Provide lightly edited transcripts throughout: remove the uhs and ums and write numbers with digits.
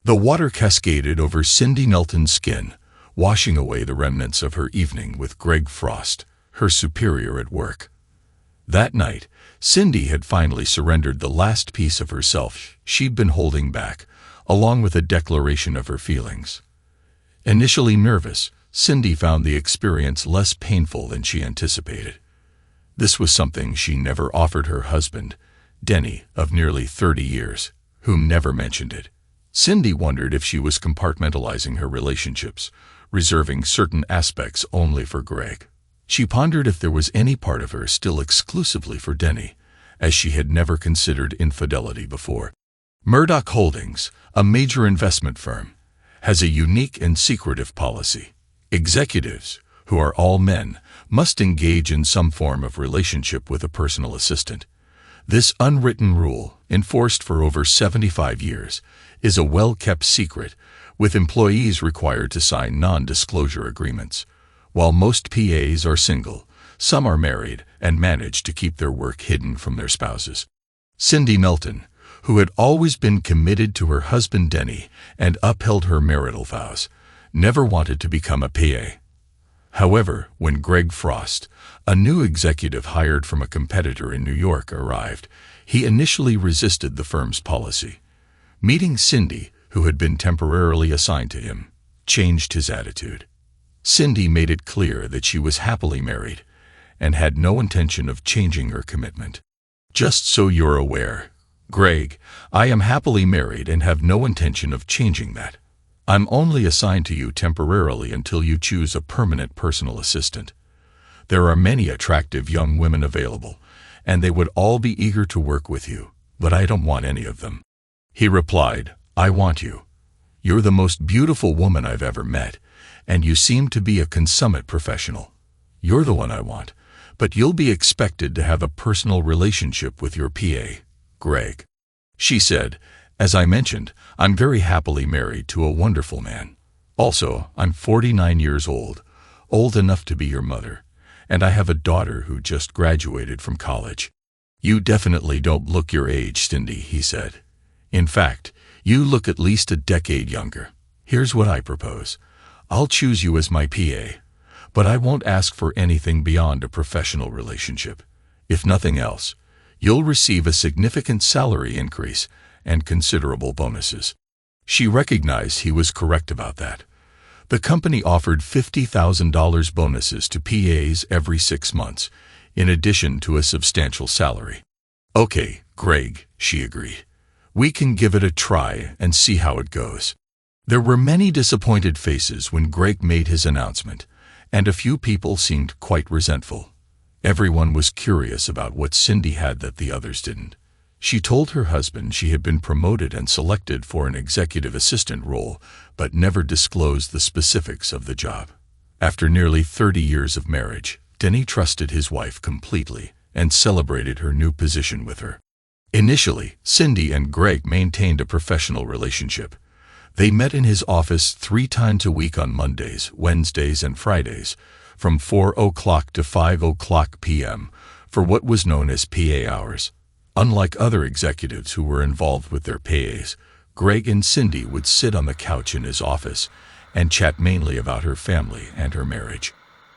The water cascaded over Cindy Knelton's skin, washing away the remnants of her evening with Greg Frost, her superior at work. That night, Cindy had finally surrendered the last piece of herself she'd been holding back, along with a declaration of her feelings. Initially nervous, Cindy found the experience less painful than she anticipated. This was something she never offered her husband, Denny, of nearly 30 years, whom never mentioned it. Cindy wondered if she was compartmentalizing her relationships, reserving certain aspects only for Greg. She pondered if there was any part of her still exclusively for Denny, as she had never considered infidelity before. Murdoch Holdings, a major investment firm, has a unique and secretive policy. Executives, who are all men, must engage in some form of relationship with a personal assistant. This unwritten rule, enforced for over 75 years, is a well-kept secret, with employees required to sign non-disclosure agreements. While most PAs are single, some are married and manage to keep their work hidden from their spouses. Cindy Knelton, who had always been committed to her husband Denny and upheld her marital vows, never wanted to become a PA. However, when Greg Frost, a new executive hired from a competitor in New York, arrived, he initially resisted the firm's policy. Meeting Cindy, who had been temporarily assigned to him, changed his attitude. Cindy made it clear that she was happily married and had no intention of changing her commitment. "Just so you're aware, Greg, I am happily married and have no intention of changing that. I'm only assigned to you temporarily until you choose a permanent personal assistant. There are many attractive young women available, and they would all be eager to work with you, but I don't want any of them." He replied, "I want you. You're the most beautiful woman I've ever met, and you seem to be a consummate professional. You're the one I want, but you'll be expected to have a personal relationship with your PA, Greg." She said, "As I mentioned, I'm very happily married to a wonderful man. Also, I'm 49 years old enough to be your mother, and I have a daughter who just graduated from college." "You definitely don't look your age, Cindy," he said. "In fact, you look at least a decade younger. Here's what I propose. I'll choose you as my PA, but I won't ask for anything beyond a professional relationship. If nothing else, you'll receive a significant salary increase and considerable bonuses." She recognized he was correct about that. The company offered $50,000 bonuses to PAs every 6 months, in addition to a substantial salary. "Okay, Greg," she agreed. "We can give it a try and see how it goes." There were many disappointed faces when Greg made his announcement, and a few people seemed quite resentful. Everyone was curious about what Cindy had that the others didn't. She told her husband she had been promoted and selected for an executive assistant role, but never disclosed the specifics of the job. After nearly 30 years of marriage, Denny trusted his wife completely and celebrated her new position with her. Initially, Cindy and Greg maintained a professional relationship. They met in his office 3 times a week on Mondays, Wednesdays, and Fridays, from 4 o'clock to 5 o'clock p.m., for what was known as PA hours. Unlike other executives who were involved with their PAs, Greg and Cindy would sit on the couch in his office and chat mainly about her family and her marriage.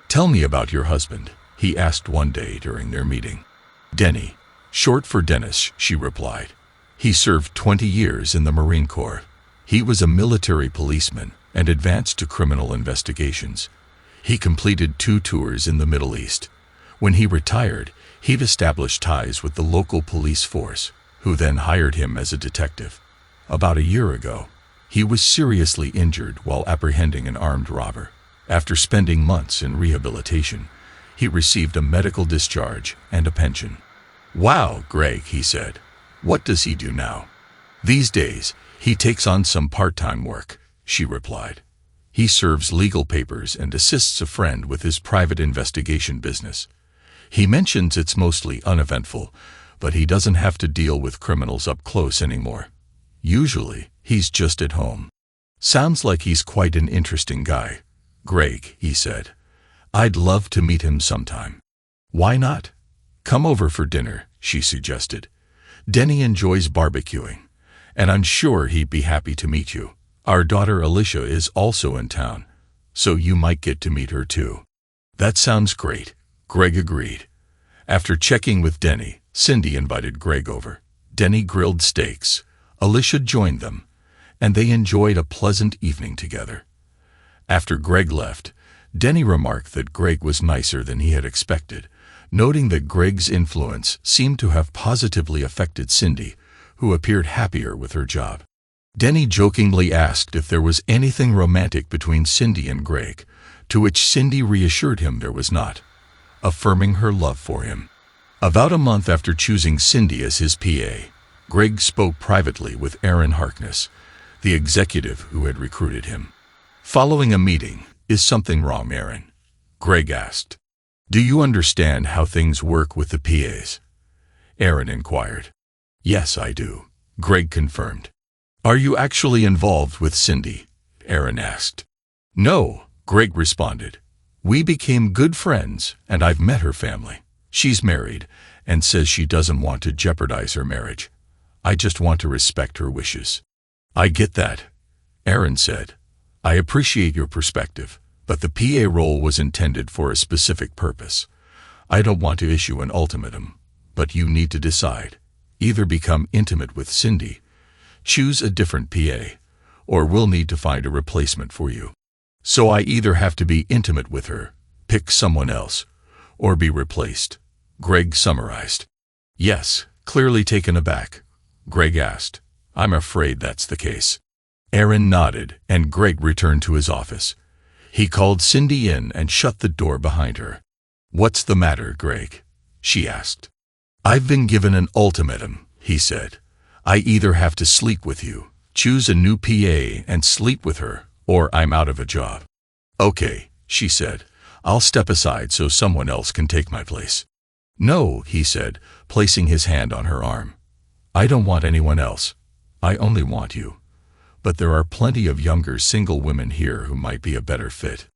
"Tell me about your husband," he asked one day during their meeting. "Denny, short for Dennis," she replied. "He served 20 years in the Marine Corps. He was a military policeman and advanced to criminal investigations. He completed 2 tours in the Middle East. When he retired, he'd established ties with the local police force, who then hired him as a detective. About a year ago, he was seriously injured while apprehending an armed robber. After spending months in rehabilitation, he received a medical discharge and a pension." "Wow, Greg," he said. "What does he do now?" "These days, he takes on some part-time work," she replied. "He serves legal papers and assists a friend with his private investigation business. He mentions it's mostly uneventful, but he doesn't have to deal with criminals up close anymore. Usually, he's just at home." "Sounds like he's quite an interesting guy, Greg," he said. "I'd love to meet him sometime." "Why not? Come over for dinner," she suggested. "Denny enjoys barbecuing, and I'm sure he'd be happy to meet you." Our daughter Alicia is also in town, so you might get to meet her too." "That sounds great," Greg agreed. After checking with Denny, Cindy invited Greg over. Denny grilled steaks. Alicia joined them, and they enjoyed a pleasant evening together. After Greg left, Denny remarked that Greg was nicer than he had expected, noting that Greg's influence seemed to have positively affected Cindy, who appeared happier with her job. Denny jokingly asked if there was anything romantic between Cindy and Greg, to which Cindy reassured him there was not, affirming her love for him. About a month after choosing Cindy as his PA, Greg spoke privately with Aaron Harkness, the executive who had recruited him. Following a meeting, "Is something wrong, Aaron?" Greg asked. "Do you understand how things work with the PAs?" Aaron inquired. "Yes, I do," Greg confirmed. "Are you actually involved with Cindy?" Aaron asked. "No," Greg responded. "We became good friends, and I've met her family. She's married, and says she doesn't want to jeopardize her marriage. I just want to respect her wishes." "I get that," Aaron said. "I appreciate your perspective, but the PA role was intended for a specific purpose. I don't want to issue an ultimatum, but you need to decide. Either become intimate with Cindy, choose a different PA, or we'll need to find a replacement for you. So I either have to be intimate with her, pick someone else, or be replaced," Greg summarized. "Yes," clearly taken aback, Greg asked. "I'm afraid that's the case." Aaron nodded, and Greg returned to his office. He called Cindy in and shut the door behind her. "What's the matter, Greg?" she asked. "I've been given an ultimatum," he said. "I either have to sleep with you, choose a new PA and sleep with her, or I'm out of a job." "Okay," she said. "I'll step aside so someone else can take my place." "No," he said, placing his hand on her arm. "I don't want anyone else. I only want you. But there are plenty of younger single women here who might be a better fit."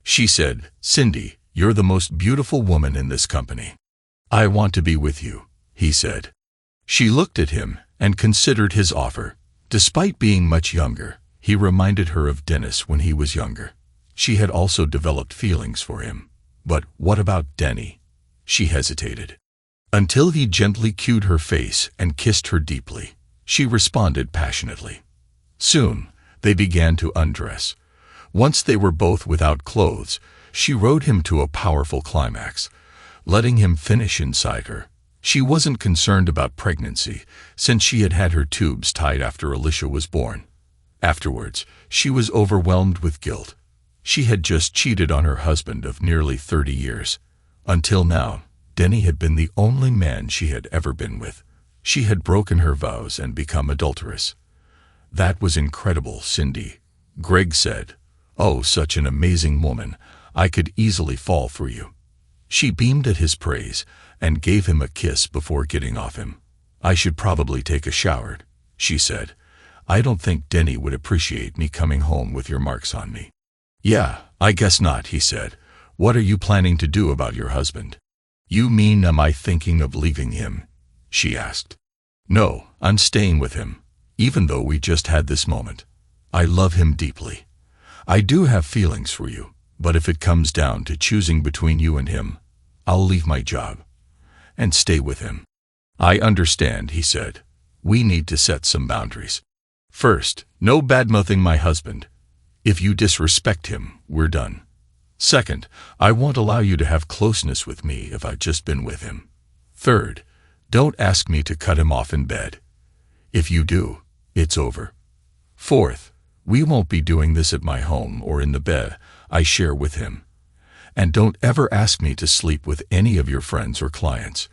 She said, "Cindy, you're the most beautiful woman in this company." "I want to be with you," he said. She looked at him and considered his offer. Despite being much younger, he reminded her of Dennis when he was younger. She had also developed feelings for him. But what about Denny? She hesitated. Until he gently cued her face and kissed her deeply, she responded passionately. Soon, they began to undress. Once they were both without clothes, she rode him to a powerful climax, letting him finish inside her. She wasn't concerned about pregnancy, since she had had her tubes tied after Alicia was born. Afterwards, she was overwhelmed with guilt. She had just cheated on her husband of nearly 30 years. Until now, Denny had been the only man she had ever been with. She had broken her vows and become adulterous. "That was incredible, Cindy," Greg said. "Oh, such an amazing woman. I could easily fall for you." She beamed at his praise and gave him a kiss before getting off him. "I should probably take a shower," she said. "I don't think Denny would appreciate me coming home with your marks on me." "Yeah, I guess not," he said. "What are you planning to do about your husband?" "You mean, am I thinking of leaving him?" she asked. "No, I'm staying with him, even though we just had this moment. I love him deeply. I do have feelings for you, but if it comes down to choosing between you and him, I'll leave my job and stay with him." "I understand," he said. "We need to set some boundaries. First, no badmouthing my husband. If you disrespect him, we're done. Second, I won't allow you to have closeness with me if I've just been with him. Third, don't ask me to cut him off in bed. If you do, it's over. Fourth, we won't be doing this at my home or in the bed I share with him. And don't ever ask me to sleep with any of your friends or clients.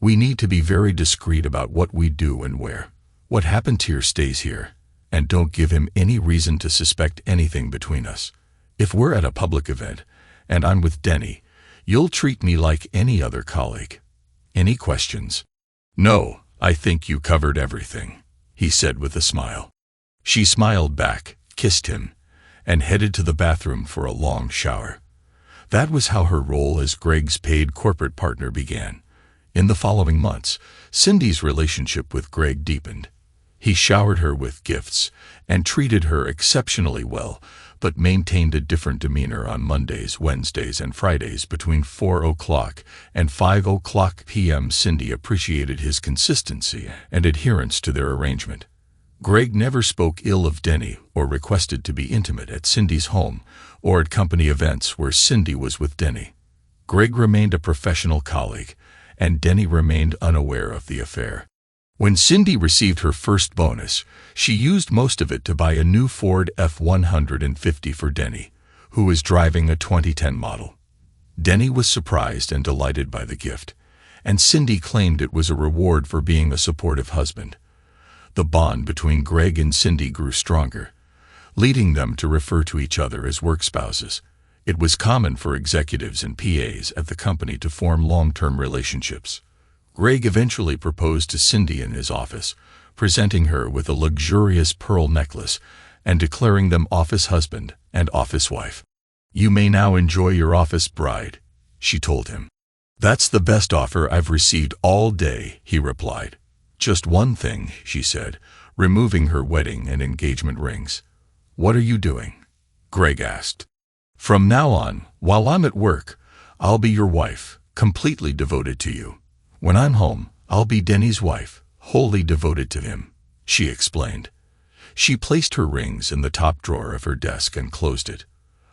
We need to be very discreet about what we do and where. What happened here stays here, and don't give him any reason to suspect anything between us. If we're at a public event, and I'm with Denny, you'll treat me like any other colleague. Any questions?" "No, I think you covered everything," he said with a smile. She smiled back, kissed him, and headed to the bathroom for a long shower. That was how her role as Greg's paid corporate partner began. In the following months, Cindy's relationship with Greg deepened. He showered her with gifts and treated her exceptionally well, but maintained a different demeanor on Mondays, Wednesdays, and Fridays between 4 o'clock and 5 o'clock p.m. Cindy appreciated his consistency and adherence to their arrangement. Greg never spoke ill of Denny or requested to be intimate at Cindy's home or at company events where Cindy was with Denny. Greg remained a professional colleague, and Denny remained unaware of the affair. When Cindy received her first bonus, she used most of it to buy a new Ford F-150 for Denny, who was driving a 2010 model. Denny was surprised and delighted by the gift, and Cindy claimed it was a reward for being a supportive husband. The bond between Greg and Cindy grew stronger, leading them to refer to each other as work spouses. It was common for executives and PAs at the company to form long-term relationships. Greg eventually proposed to Cindy in his office, presenting her with a luxurious pearl necklace and declaring them office husband and office wife. "You may now enjoy your office bride," she told him. "That's the best offer I've received all day," he replied. "Just one thing," she said, removing her wedding and engagement rings. "What are you doing?" Greg asked. "From now on, while I'm at work, I'll be your wife, completely devoted to you. When I'm home, I'll be Denny's wife, wholly devoted to him," she explained. She placed her rings in the top drawer of her desk and closed it.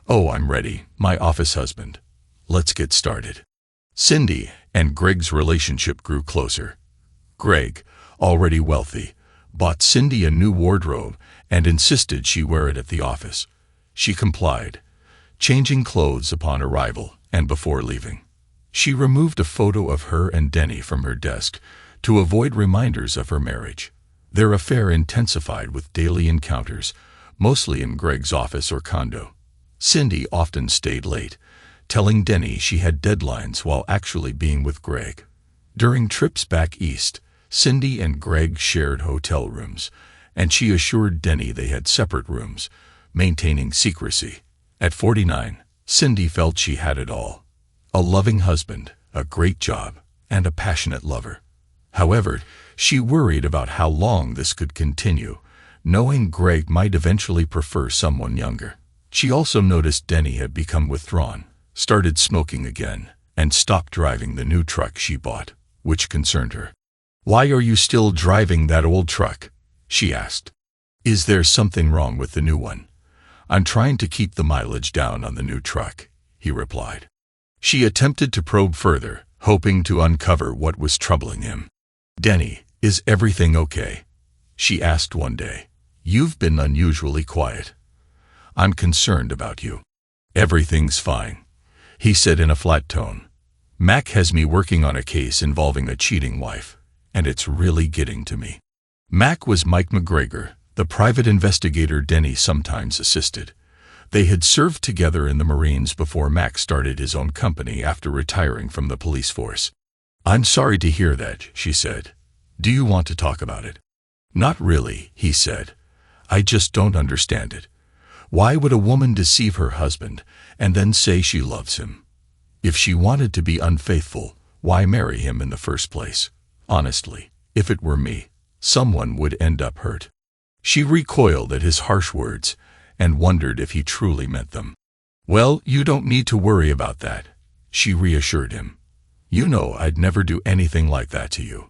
"Oh, I'm ready, my office husband. Let's get started." Cindy and Greg's relationship grew closer. Greg, already wealthy, bought Cindy a new wardrobe and insisted she wear it at the office. She complied, changing clothes upon arrival and before leaving. She removed a photo of her and Denny from her desk to avoid reminders of her marriage. Their affair intensified with daily encounters, mostly in Greg's office or condo. Cindy often stayed late, telling Denny she had deadlines while actually being with Greg. During trips back east, Cindy and Greg shared hotel rooms, and she assured Denny they had separate rooms, maintaining secrecy. At 49, Cindy felt she had it all: a loving husband, a great job, and a passionate lover. However, she worried about how long this could continue, knowing Greg might eventually prefer someone younger. She also noticed Denny had become withdrawn, started smoking again, and stopped driving the new truck she bought, which concerned her. "Why are you still driving that old truck?" she asked. "Is there something wrong with the new one?" "I'm trying to keep the mileage down on the new truck," he replied. She attempted to probe further, hoping to uncover what was troubling him. "Denny, is everything okay?" she asked one day. "You've been unusually quiet. I'm concerned about you." "Everything's fine," he said in a flat tone. "Mac has me working on a case involving a cheating wife, and it's really getting to me." Mac was Mike McGregor, the private investigator Denny sometimes assisted. They had served together in the Marines before Mac started his own company after retiring from the police force. "I'm sorry to hear that," she said. "Do you want to talk about it?" "Not really," he said. "I just don't understand it. Why would a woman deceive her husband and then say she loves him? If she wanted to be unfaithful, why marry him in the first place? Honestly, if it were me, someone would end up hurt." She recoiled at his harsh words and wondered if he truly meant them. "Well, you don't need to worry about that," she reassured him. "You know I'd never do anything like that to you."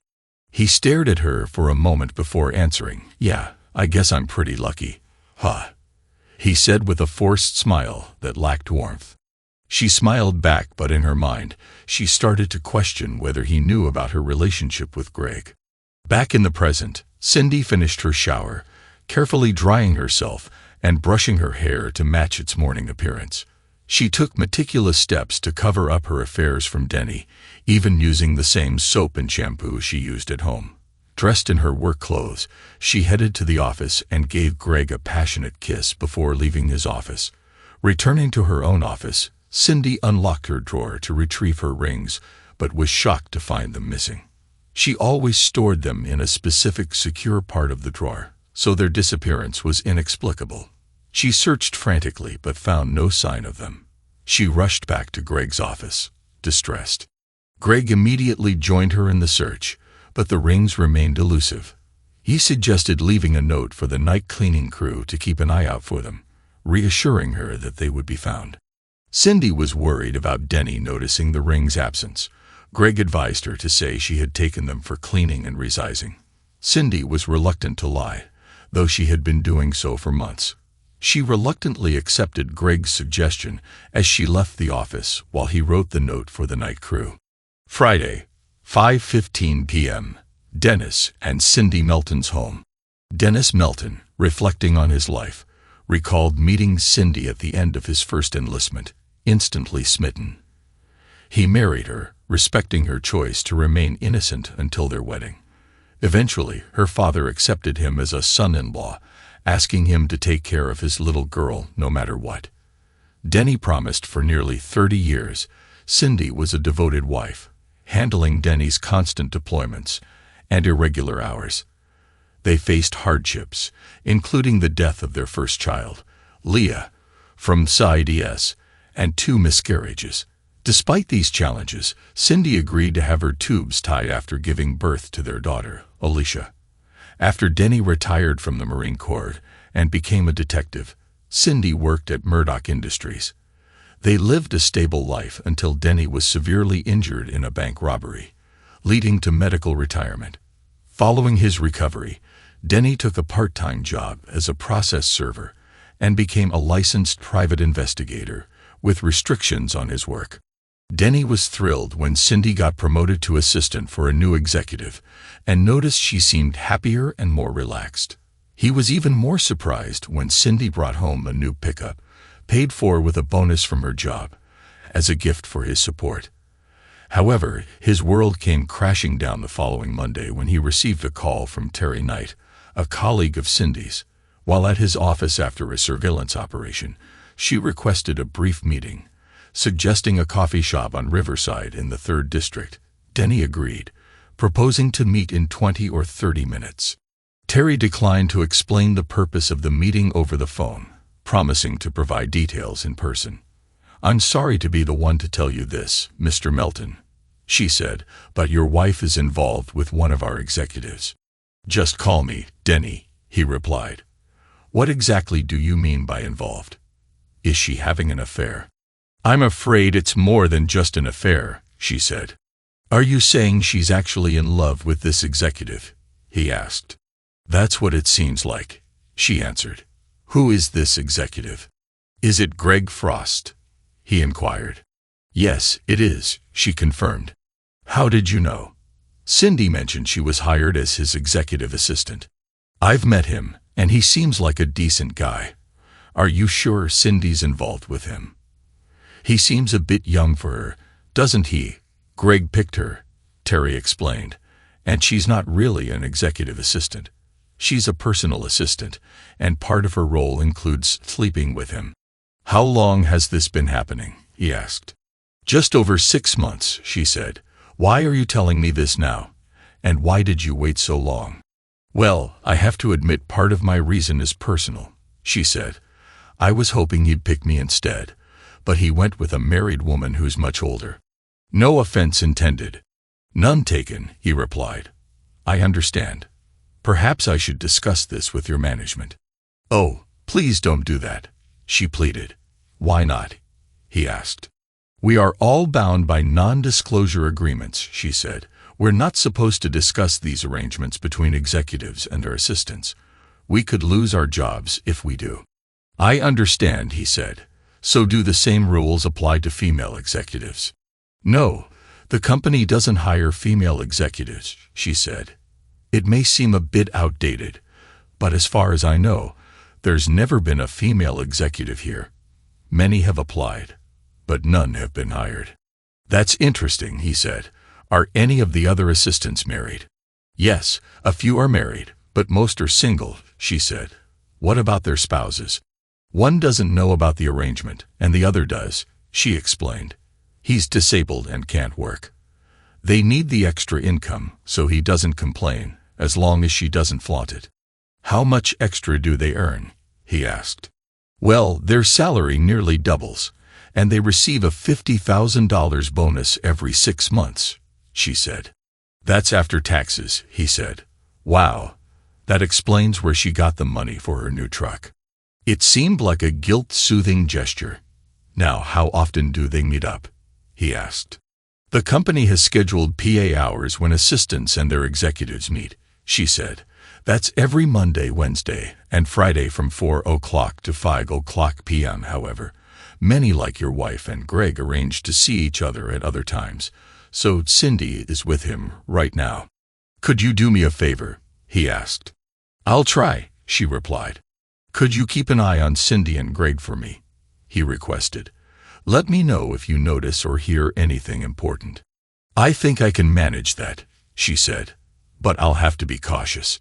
He stared at her for a moment before answering. "Yeah, I guess I'm pretty lucky. Huh," he said with a forced smile that lacked warmth. She smiled back, but in her mind, she started to question whether he knew about her relationship with Greg. Back in the present, Cindy finished her shower, carefully drying herself and brushing her hair to match its morning appearance. She took meticulous steps to cover up her affairs from Denny, even using the same soap and shampoo she used at home. Dressed in her work clothes, she headed to the office and gave Greg a passionate kiss before leaving his office. Returning to her own office, Cindy unlocked her drawer to retrieve her rings, but was shocked to find them missing. She always stored them in a specific secure part of the drawer, so their disappearance was inexplicable. She searched frantically but found no sign of them. She rushed back to Greg's office, distressed. Greg immediately joined her in the search, but the rings remained elusive. He suggested leaving a note for the night cleaning crew to keep an eye out for them, reassuring her that they would be found. Cindy was worried about Denny noticing the ring's absence. Greg advised her to say she had taken them for cleaning and resizing. Cindy was reluctant to lie, though she had been doing so for months. She reluctantly accepted Greg's suggestion as she left the office while he wrote the note for the night crew. Friday, 5:15 p.m. Dennis and Cindy Melton's home. Dennis Melton, reflecting on his life, recalled meeting Cindy at the end of his first enlistment, instantly smitten. He married her, respecting her choice to remain innocent until their wedding. Eventually, her father accepted him as a son-in-law, asking him to take care of his little girl no matter what. Denny promised for nearly 30 years. Cindy was a devoted wife, handling Denny's constant deployments and irregular hours. They faced hardships, including the death of their first child, Leah, from SIDS, and 2 miscarriages. Despite these challenges, Cindy agreed to have her tubes tied after giving birth to their daughter, Alicia. After Denny retired from the Marine Corps and became a detective, Cindy worked at Murdoch Industries. They lived a stable life until Denny was severely injured in a bank robbery, leading to medical retirement. Following his recovery, Denny took a part-time job as a process server and became a licensed private investigator with restrictions on his work. Denny was thrilled when Cindy got promoted to assistant for a new executive and noticed she seemed happier and more relaxed. He was even more surprised when Cindy brought home a new pickup, paid for with a bonus from her job, as a gift for his support. However, his world came crashing down the following Monday when he received a call from Terry Knight, a colleague of Cindy's. While at his office after a surveillance operation, she requested a brief meeting, suggesting a coffee shop on Riverside in the 3rd District. Denny agreed, proposing to meet in 20 or 30 minutes. Terry declined to explain the purpose of the meeting over the phone, promising to provide details in person. "I'm sorry to be the one to tell you this, Mr. Melton," she said, "but your wife is involved with one of our executives." "Just call me Denny," he replied. "What exactly do you mean by involved? Is she having an affair?" "I'm afraid it's more than just an affair," she said. "Are you saying she's actually in love with this executive?" he asked. "That's what it seems like," she answered. "Who is this executive?" "Is it Greg Frost?" he inquired. "Yes, it is," she confirmed. "How did you know?" Cindy mentioned she was hired as his executive assistant. "I've met him, and he seems like a decent guy." "Are you sure Cindy's involved with him?" "He seems a bit young for her, doesn't he?" "Greg picked her," Terry explained, "and she's not really an executive assistant. She's a personal assistant, and part of her role includes sleeping with him." "How long has this been happening?" he asked. "Just over 6 months," she said. "Why are you telling me this now? And why did you wait so long?" "Well, I have to admit part of my reason is personal," she said. "I was hoping he'd pick me instead, but he went with a married woman who's much older." "No offense intended." "None taken," he replied. "I understand. Perhaps I should discuss this with your management." "Oh, please don't do that," she pleaded. "Why not?" he asked. "We are all bound by non-disclosure agreements," she said. "We're not supposed to discuss these arrangements between executives and their assistants. We could lose our jobs if we do." "I understand," he said. "So do the same rules apply to female executives?" "No, the company doesn't hire female executives," she said. "It may seem a bit outdated, but as far as I know, there's never been a female executive here. Many have applied, but none have been hired." "That's interesting," he said. "Are any of the other assistants married?" "Yes, a few are married, but most are single," she said. "What about their spouses?" "One doesn't know about the arrangement, and the other does," she explained. "He's disabled and can't work. They need the extra income, so he doesn't complain, as long as she doesn't flaunt it." "How much extra do they earn?" he asked. "Well, their salary nearly doubles, and they receive a $50,000 bonus every 6 months, she said. "That's after taxes," he said. "Wow, That explains where she got the money for her new truck. It seemed like a guilt-soothing gesture. Now, how often do they meet up? He asked. The company has scheduled PA hours when assistants and their executives meet, she said. That's every Monday, Wednesday, and Friday from 4 o'clock to 5 o'clock p.m. However, many like your wife and Greg arrange to see each other at other times, so Cindy is with him right now. Could you do me a favor? He asked. I'll try, she replied. Could you keep an eye on Cindy and Greg for me? He requested. Let me know if you notice or hear anything important. I think I can manage that, she said, but I'll have to be cautious.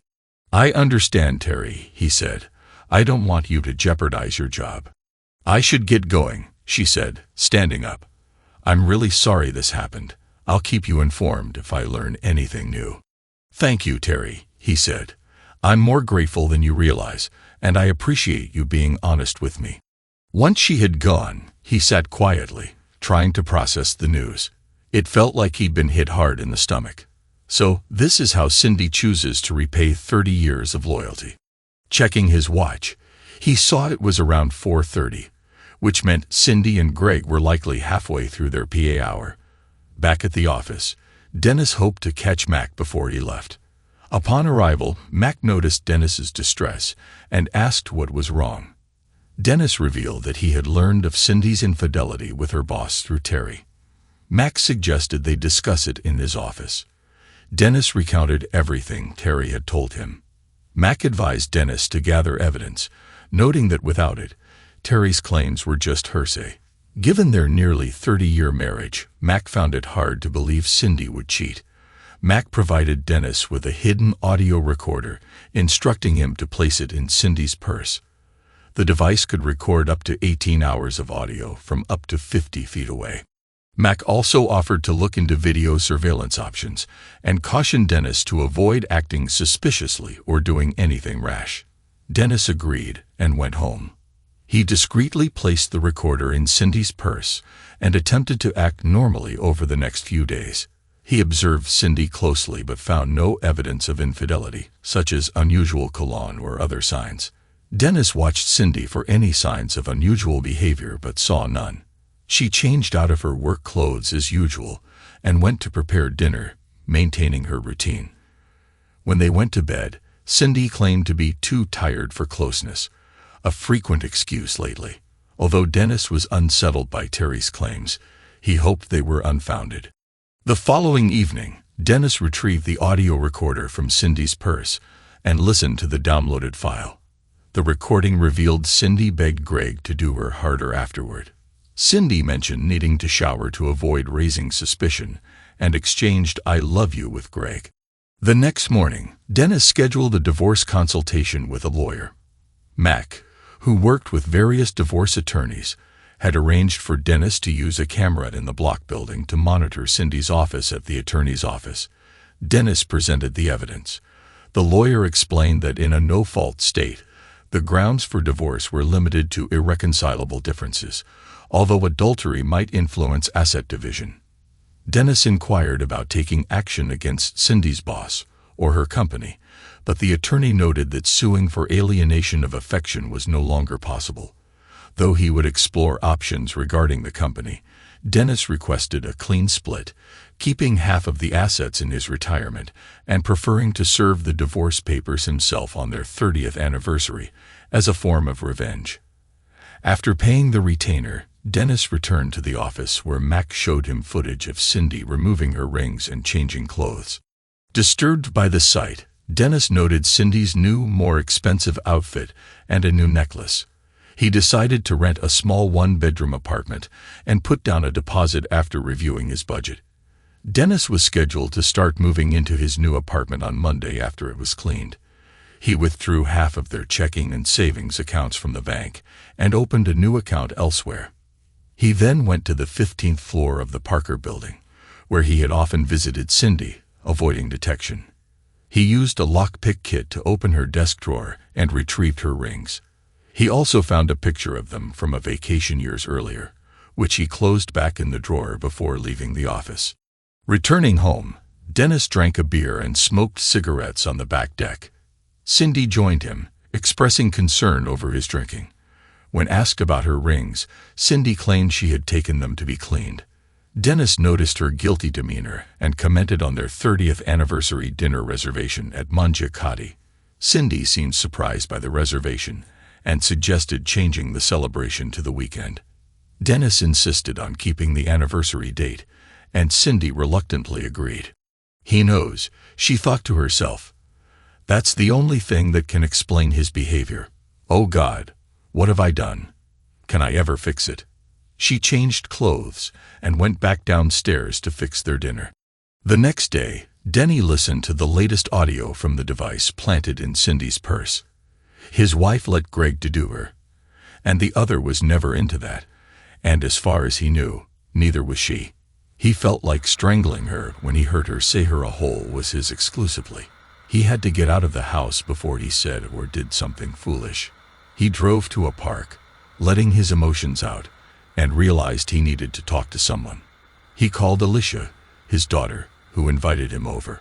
I understand, Terry, he said. I don't want you to jeopardize your job. I should get going, she said, standing up. I'm really sorry this happened. I'll keep you informed if I learn anything new. Thank you, Terry, he said. I'm more grateful than you realize, and I appreciate you being honest with me. Once she had gone, he sat quietly, trying to process the news. It felt like he'd been hit hard in the stomach. So, this is how Cindy chooses to repay 30 years of loyalty. Checking his watch, he saw it was around 4:30, which meant Cindy and Greg were likely halfway through their PA hour. Back at the office, Dennis hoped to catch Mac before he left. Upon arrival, Mac noticed Dennis's distress and asked what was wrong. Dennis revealed that he had learned of Cindy's infidelity with her boss through Terry. Mac suggested they discuss it in his office. Dennis recounted everything Terry had told him. Mac advised Dennis to gather evidence, noting that without it, Terry's claims were just hearsay. Given their nearly 30-year marriage, Mac found it hard to believe Cindy would cheat. Mac provided Dennis with a hidden audio recorder, instructing him to place it in Cindy's purse. The device could record up to 18 hours of audio from up to 50 feet away. Mac also offered to look into video surveillance options and cautioned Dennis to avoid acting suspiciously or doing anything rash. Dennis agreed and went home. He discreetly placed the recorder in Cindy's purse and attempted to act normally over the next few days. He observed Cindy closely but found no evidence of infidelity, such as unusual cologne or other signs. Dennis watched Cindy for any signs of unusual behavior but saw none. She changed out of her work clothes as usual and went to prepare dinner, maintaining her routine. When they went to bed, Cindy claimed to be too tired for closeness, a frequent excuse lately. Although Dennis was unsettled by Terry's claims, he hoped they were unfounded. The following evening, Dennis retrieved the audio recorder from Cindy's purse and listened to the downloaded file. The recording revealed Cindy begged Greg to do her harder afterward. Cindy mentioned needing to shower to avoid raising suspicion and exchanged "I love you" with Greg. The next morning, Dennis scheduled a divorce consultation with a lawyer. Mac, who worked with various divorce attorneys, had arranged for Dennis to use a camera in the block building to monitor Cindy's office at the attorney's office. Dennis presented the evidence. The lawyer explained that in a no-fault state, the grounds for divorce were limited to irreconcilable differences, although adultery might influence asset division. Dennis inquired about taking action against Cindy's boss or her company, but the attorney noted that suing for alienation of affection was no longer possible. Though he would explore options regarding the company, Dennis requested a clean split, keeping half of the assets in his retirement and preferring to serve the divorce papers himself on their 30th anniversary as a form of revenge. After paying the retainer, Dennis returned to the office where Mac showed him footage of Cindy removing her rings and changing clothes. Disturbed by the sight, Dennis noted Cindy's new, more expensive outfit and a new necklace. He decided to rent a small one-bedroom apartment and put down a deposit after reviewing his budget. Dennis was scheduled to start moving into his new apartment on Monday after it was cleaned. He withdrew half of their checking and savings accounts from the bank and opened a new account elsewhere. He then went to the 15th floor of the Parker building, where he had often visited Cindy, avoiding detection. He used a lockpick kit to open her desk drawer and retrieved her rings. He also found a picture of them from a vacation years earlier, which he closed back in the drawer before leaving the office. Returning home, Dennis drank a beer and smoked cigarettes on the back deck. Cindy joined him, expressing concern over his drinking. When asked about her rings, Cindy claimed she had taken them to be cleaned. Dennis noticed her guilty demeanor and commented on their 30th anniversary dinner reservation at Mandigoteodora. Cindy seemed surprised by the reservation and suggested changing the celebration to the weekend. Dennis insisted on keeping the anniversary date, and Cindy reluctantly agreed. He knows, she thought to herself. That's the only thing that can explain his behavior. Oh God, what have I done? Can I ever fix it? She changed clothes and went back downstairs to fix their dinner. The next day, Denny listened to the latest audio from the device planted in Cindy's purse. His wife let Greg do her, and the other was never into that, and as far as he knew, neither was she. He felt like strangling her when he heard her say her a hole was his exclusively. He had to get out of the house before he said or did something foolish. He drove to a park, letting his emotions out, and realized he needed to talk to someone. He called Alicia, his daughter, who invited him over.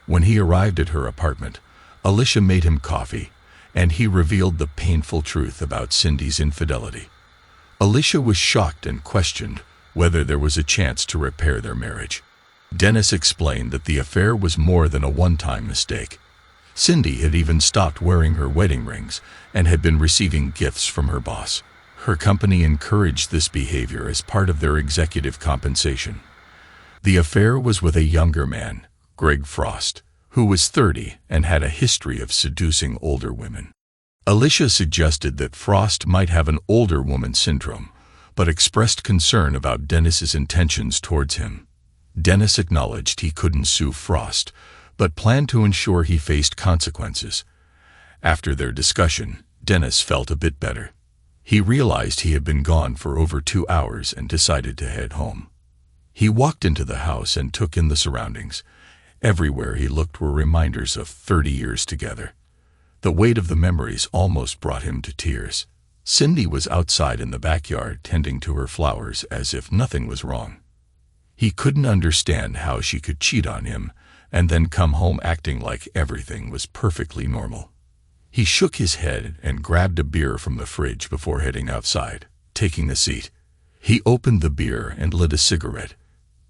When he arrived at her apartment, Alicia made him coffee, and he revealed the painful truth about Cindy's infidelity. Alicia was shocked and questioned whether there was a chance to repair their marriage. Dennis explained that the affair was more than a one-time mistake. Cindy had even stopped wearing her wedding rings and had been receiving gifts from her boss. Her company encouraged this behavior as part of their executive compensation. The affair was with a younger man, Greg Frost, who was 30 and had a history of seducing older women. Alicia suggested that Frost might have an older woman syndrome, but expressed concern about Dennis's intentions towards him. Dennis acknowledged he couldn't sue Frost, but planned to ensure he faced consequences. After their discussion, Dennis felt a bit better. He realized he had been gone for over 2 hours and decided to head home. He walked into the house and took in the surroundings. Everywhere he looked were reminders of 30 years together. The weight of the memories almost brought him to tears. Cindy was outside in the backyard tending to her flowers as if nothing was wrong. He couldn't understand how she could cheat on him and then come home acting like everything was perfectly normal. He shook his head and grabbed a beer from the fridge before heading outside, taking a seat. He opened the beer and lit a cigarette.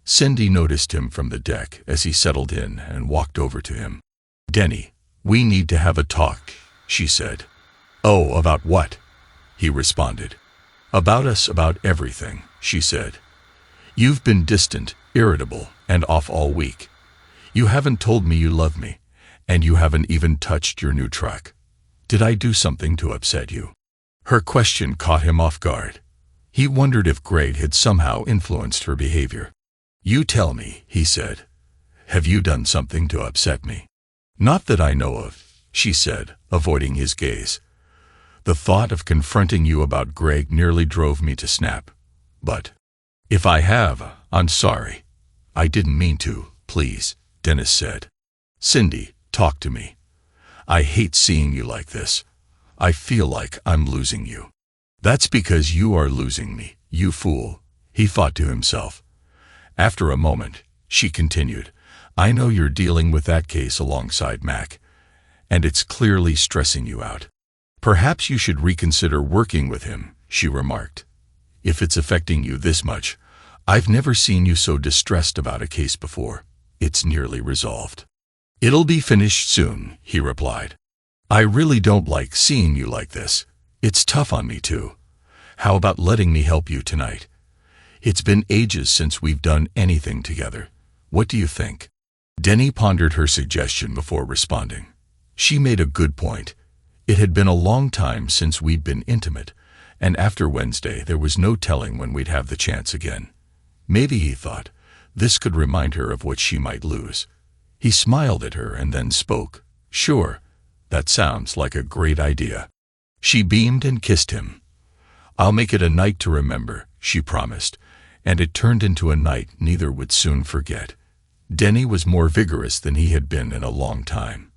Cindy noticed him from the deck as he settled in and walked over to him. "Denny, we need to have a talk," she said. "Oh, about what?" he responded. "About us, about everything," she said. "You've been distant, irritable, and off all week. You haven't told me you love me, and you haven't even touched your new truck. Did I do something to upset you?" Her question caught him off guard. He wondered if Greg had somehow influenced her behavior. "You tell me," he said. "Have you done something to upset me?" "Not that I know of," she said, avoiding his gaze. "The thought of confronting you about Greg nearly drove me to snap. But if I have, I'm sorry. I didn't mean to, please," Dennis said. "Cindy, talk to me. I hate seeing you like this. I feel like I'm losing you." "That's because you are losing me, you fool," he thought to himself. After a moment, she continued, "I know you're dealing with that case alongside Mac, and it's clearly stressing you out. Perhaps you should reconsider working with him," she remarked. "If it's affecting you this much, I've never seen you so distressed about a case before. It's nearly resolved." "It'll be finished soon," he replied. "I really don't like seeing you like this. It's tough on me too. How about letting me help you tonight? It's been ages since we've done anything together. What do you think?" Denny pondered her suggestion before responding. She made a good point. It had been a long time since we'd been intimate, and after Wednesday there was no telling when we'd have the chance again. Maybe, he thought, this could remind her of what she might lose. He smiled at her and then spoke. "Sure, that sounds like a great idea." She beamed and kissed him. "I'll make it a night to remember," she promised, and it turned into a night neither would soon forget. Denny was more vigorous than he had been in a long time.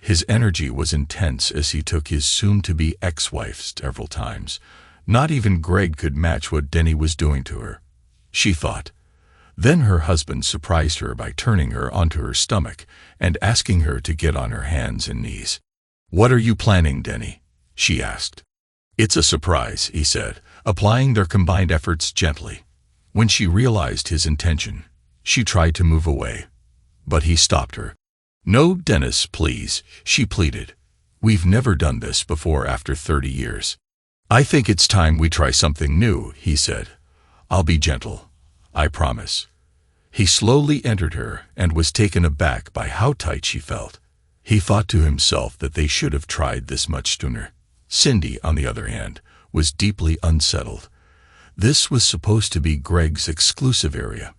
His energy was intense as he took his soon-to-be ex-wife several times. Not even Greg could match what Denny was doing to her, she thought. Then her husband surprised her by turning her onto her stomach and asking her to get on her hands and knees. "What are you planning, Denny?" she asked. "It's a surprise," he said, applying their combined efforts gently. When she realized his intention, she tried to move away, but he stopped her. "No, Dennis, please," she pleaded. "We've never done this before after 30 years. I think it's time we try something new," he said. "I'll be gentle, I promise." He slowly entered her and was taken aback by how tight she felt. He thought to himself that they should have tried this much sooner. Cindy, on the other hand, was deeply unsettled. This was supposed to be Greg's exclusive area.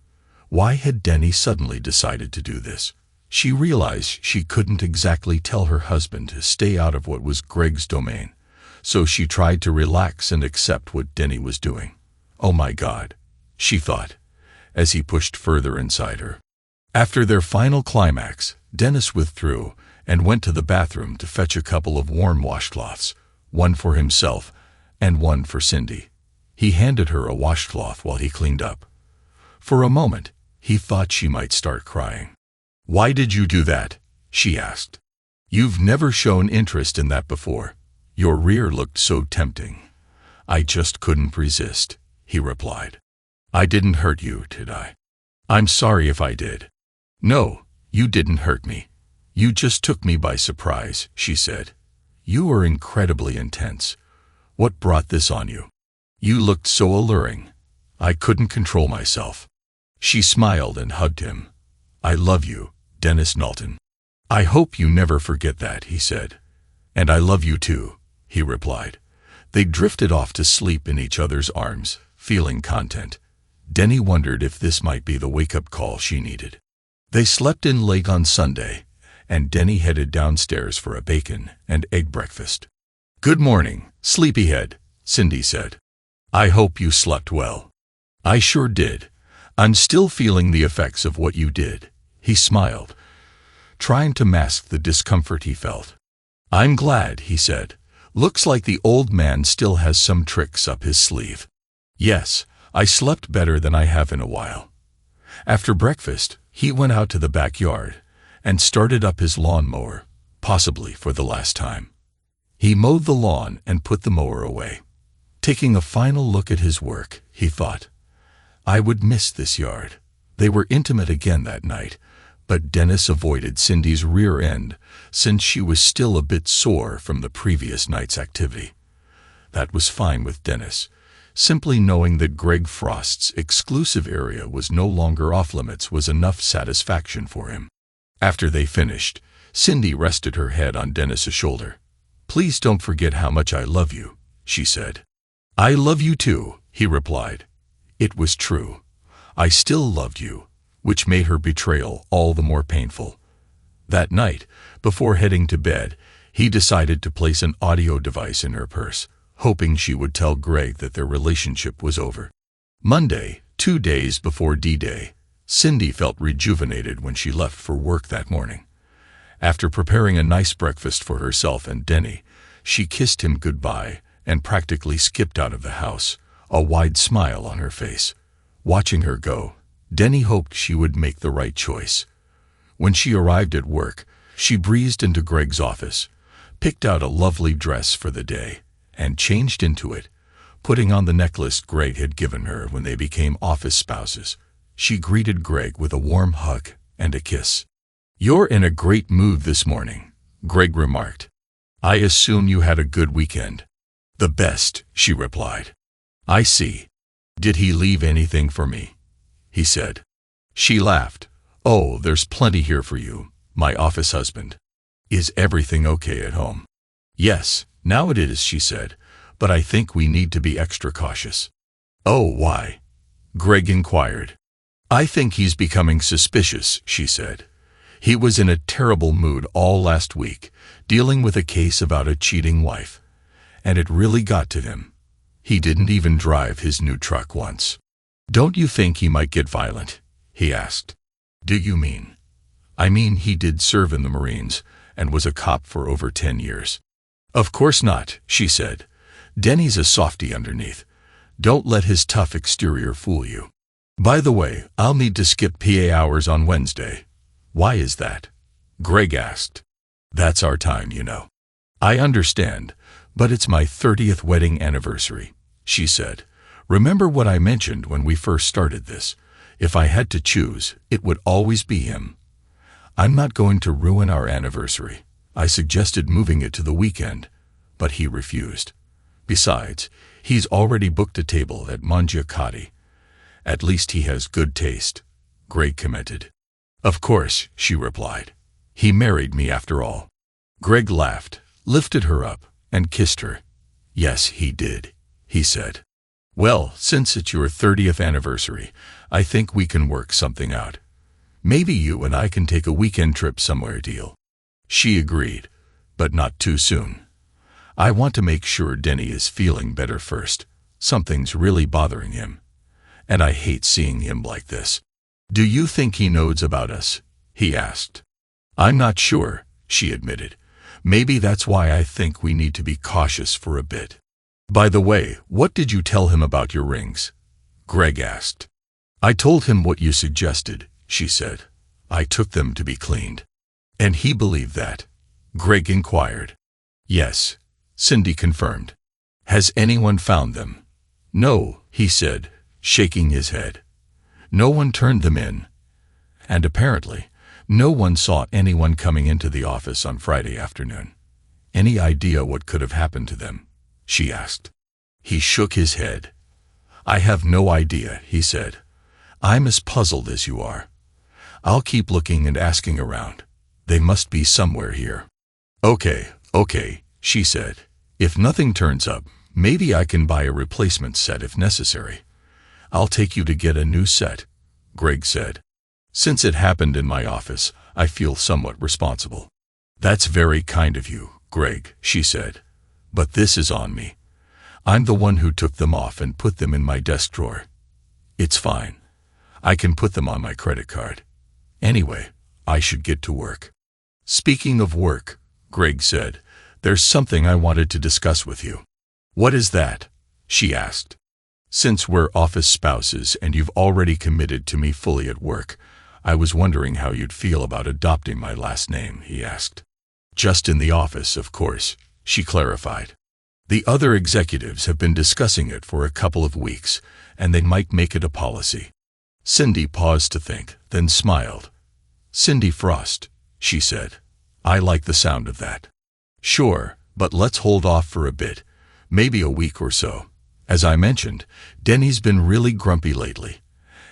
Why had Denny suddenly decided to do this? She realized she couldn't exactly tell her husband to stay out of what was Greg's domain, so she tried to relax and accept what Denny was doing. "Oh my God," she thought, as he pushed further inside her. After their final climax, Dennis withdrew and went to the bathroom to fetch a couple of warm washcloths, one for himself and one for Cindy. He handed her a washcloth while he cleaned up. For a moment, he thought she might start crying. "Why did you do that?" she asked. "You've never shown interest in that before. Your rear looked so tempting." "I just couldn't resist," he replied. "I didn't hurt you, did I?" "I'm sorry if I did." "No, you didn't hurt me. You just took me by surprise," she said. "You were incredibly intense. What brought this on you? You looked so alluring. I couldn't control myself." She smiled and hugged him. "I love you, Dennis Knowlton." "I hope you never forget that," he said. "And I love you too," he replied. They drifted off to sleep in each other's arms, feeling content. Denny wondered if this might be the wake-up call she needed. They slept in late on Sunday, and Denny headed downstairs for a bacon and egg breakfast. "Good morning, sleepyhead," Cindy said. "I hope you slept well." "I sure did. I'm still feeling the effects of what you did," he smiled, trying to mask the discomfort he felt. "I'm glad," he said. "Looks like the old man still has some tricks up his sleeve." "Yes, I slept better than I have in a while." After breakfast, he went out to the backyard and started up his lawnmower, possibly for the last time. He mowed the lawn and put the mower away. Taking a final look at his work, he thought, "I would miss this yard." They were intimate again that night, but Dennis avoided Cindy's rear end since she was still a bit sore from the previous night's activity. That was fine with Dennis. Simply knowing that Greg Frost's exclusive area was no longer off-limits was enough satisfaction for him. After they finished, Cindy rested her head on Dennis's shoulder. "Please don't forget how much I love you," she said. "I love you too," he replied. It was true. I still loved you, which made her betrayal all the more painful. That night, before heading to bed, he decided to place an audio device in her purse, hoping she would tell Greg that their relationship was over. Monday, 2 days before D-Day, Cindy felt rejuvenated when she left for work that morning. After preparing a nice breakfast for herself and Denny, she kissed him goodbye and practically skipped out of the house, a wide smile on her face. Watching her go, Denny hoped she would make the right choice. When she arrived at work, she breezed into Greg's office, picked out a lovely dress for the day, and changed into it, putting on the necklace Greg had given her when they became office spouses. She greeted Greg with a warm hug and a kiss. "You're in a great mood this morning," Greg remarked. "I assume you had a good weekend." "The best," she replied. "I see. Did he leave anything for me?" he said. She laughed. "Oh, there's plenty here for you, my office husband." "Is everything okay at home?" "Yes, now it is," she said, "but I think we need to be extra cautious." "Oh, why?" Greg inquired. "I think he's becoming suspicious," she said. "He was in a terrible mood all last week, dealing with a case about a cheating wife. And it really got to him. He didn't even drive his new truck once." "Don't you think he might get violent?" he asked. "Do you mean?" "I mean he did serve in the Marines and was a cop for over 10 years. "Of course not," she said. "Denny's a softy underneath. Don't let his tough exterior fool you. By the way, I'll need to skip PA hours on Wednesday." "Why is that?" Greg asked. "That's our time, you know." "I understand, but it's my 30th wedding anniversary," she said. "Remember what I mentioned when we first started this? If I had to choose, it would always be him. I'm not going to ruin our anniversary." I suggested moving it to the weekend, but he refused. Besides, he's already booked a table at mandigoteodora. "At least he has good taste," Greg commented. "Of course," she replied. "He married me after all." Greg laughed, lifted her up, and kissed her. "Yes, he did," he said. "Well, since it's your 30th anniversary, I think we can work something out. Maybe you and I can take a weekend trip somewhere, deal?" She agreed, but not too soon. "I want to make sure Denny is feeling better first. Something's really bothering him, and I hate seeing him like this." "Do you think he knows about us?" he asked. "I'm not sure," she admitted. "Maybe that's why I think we need to be cautious for a bit." "By the way, what did you tell him about your rings?" Greg asked. "I told him what you suggested," she said. "I took them to be cleaned." "And he believed that?" Greg inquired. "Yes," Cindy confirmed. "Has anyone found them?" "No," he said, shaking his head. "No one turned them in. And apparently, no one saw anyone coming into the office on Friday afternoon." "Any idea what could have happened to them?" she asked. He shook his head. "I have no idea," he said. "I'm as puzzled as you are. I'll keep looking and asking around. They must be somewhere here." Okay, she said. "If nothing turns up, maybe I can buy a replacement set if necessary." "I'll take you to get a new set," Greg said. "Since it happened in my office, I feel somewhat responsible." "That's very kind of you, Greg," she said. "But this is on me. I'm the one who took them off and put them in my desk drawer." "It's fine. I can put them on my credit card. Anyway, I should get to work." "Speaking of work," Greg said, "there's something I wanted to discuss with you." "What is that?" she asked. "Since we're office spouses and you've already committed to me fully at work, I was wondering how you'd feel about adopting my last name," he asked. "Just in the office, of course," she clarified. "The other executives have been discussing it for a couple of weeks, and they might make it a policy." Cindy paused to think, then smiled. "Cindy Frost," she said. "I like the sound of that." "Sure, but let's hold off for a bit, maybe a week or so. As I mentioned, Denny's been really grumpy lately,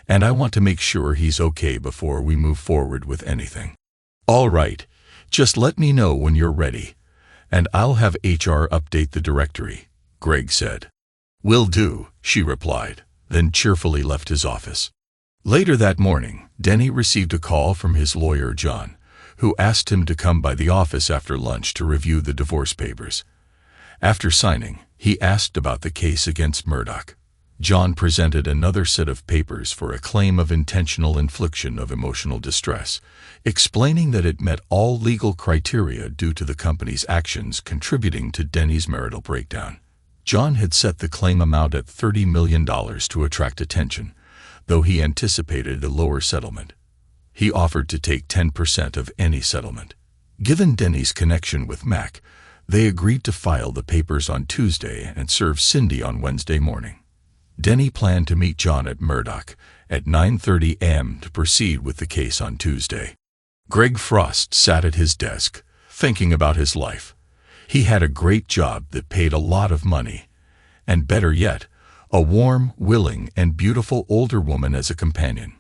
and I want to make sure he's okay before we move forward with anything." "All right, just let me know when you're ready, and I'll have HR update the directory," Greg said. "Will do," she replied, then cheerfully left his office. Later that morning, Denny received a call from his lawyer, John, who asked him to come by the office after lunch to review the divorce papers. After signing, he asked about the case against Murdoch. John presented another set of papers for a claim of intentional infliction of emotional distress, explaining that it met all legal criteria due to the company's actions contributing to Denny's marital breakdown. John had set the claim amount at $30 million to attract attention, though he anticipated a lower settlement. He offered to take 10% of any settlement. Given Denny's connection with Mac, they agreed to file the papers on Tuesday and serve Cindy on Wednesday morning. Denny planned to meet John at Murdoch at 9:30 a.m. to proceed with the case on Tuesday. Greg Frost sat at his desk, thinking about his life. He had a great job that paid a lot of money, and better yet, a warm, willing, and beautiful older woman as a companion.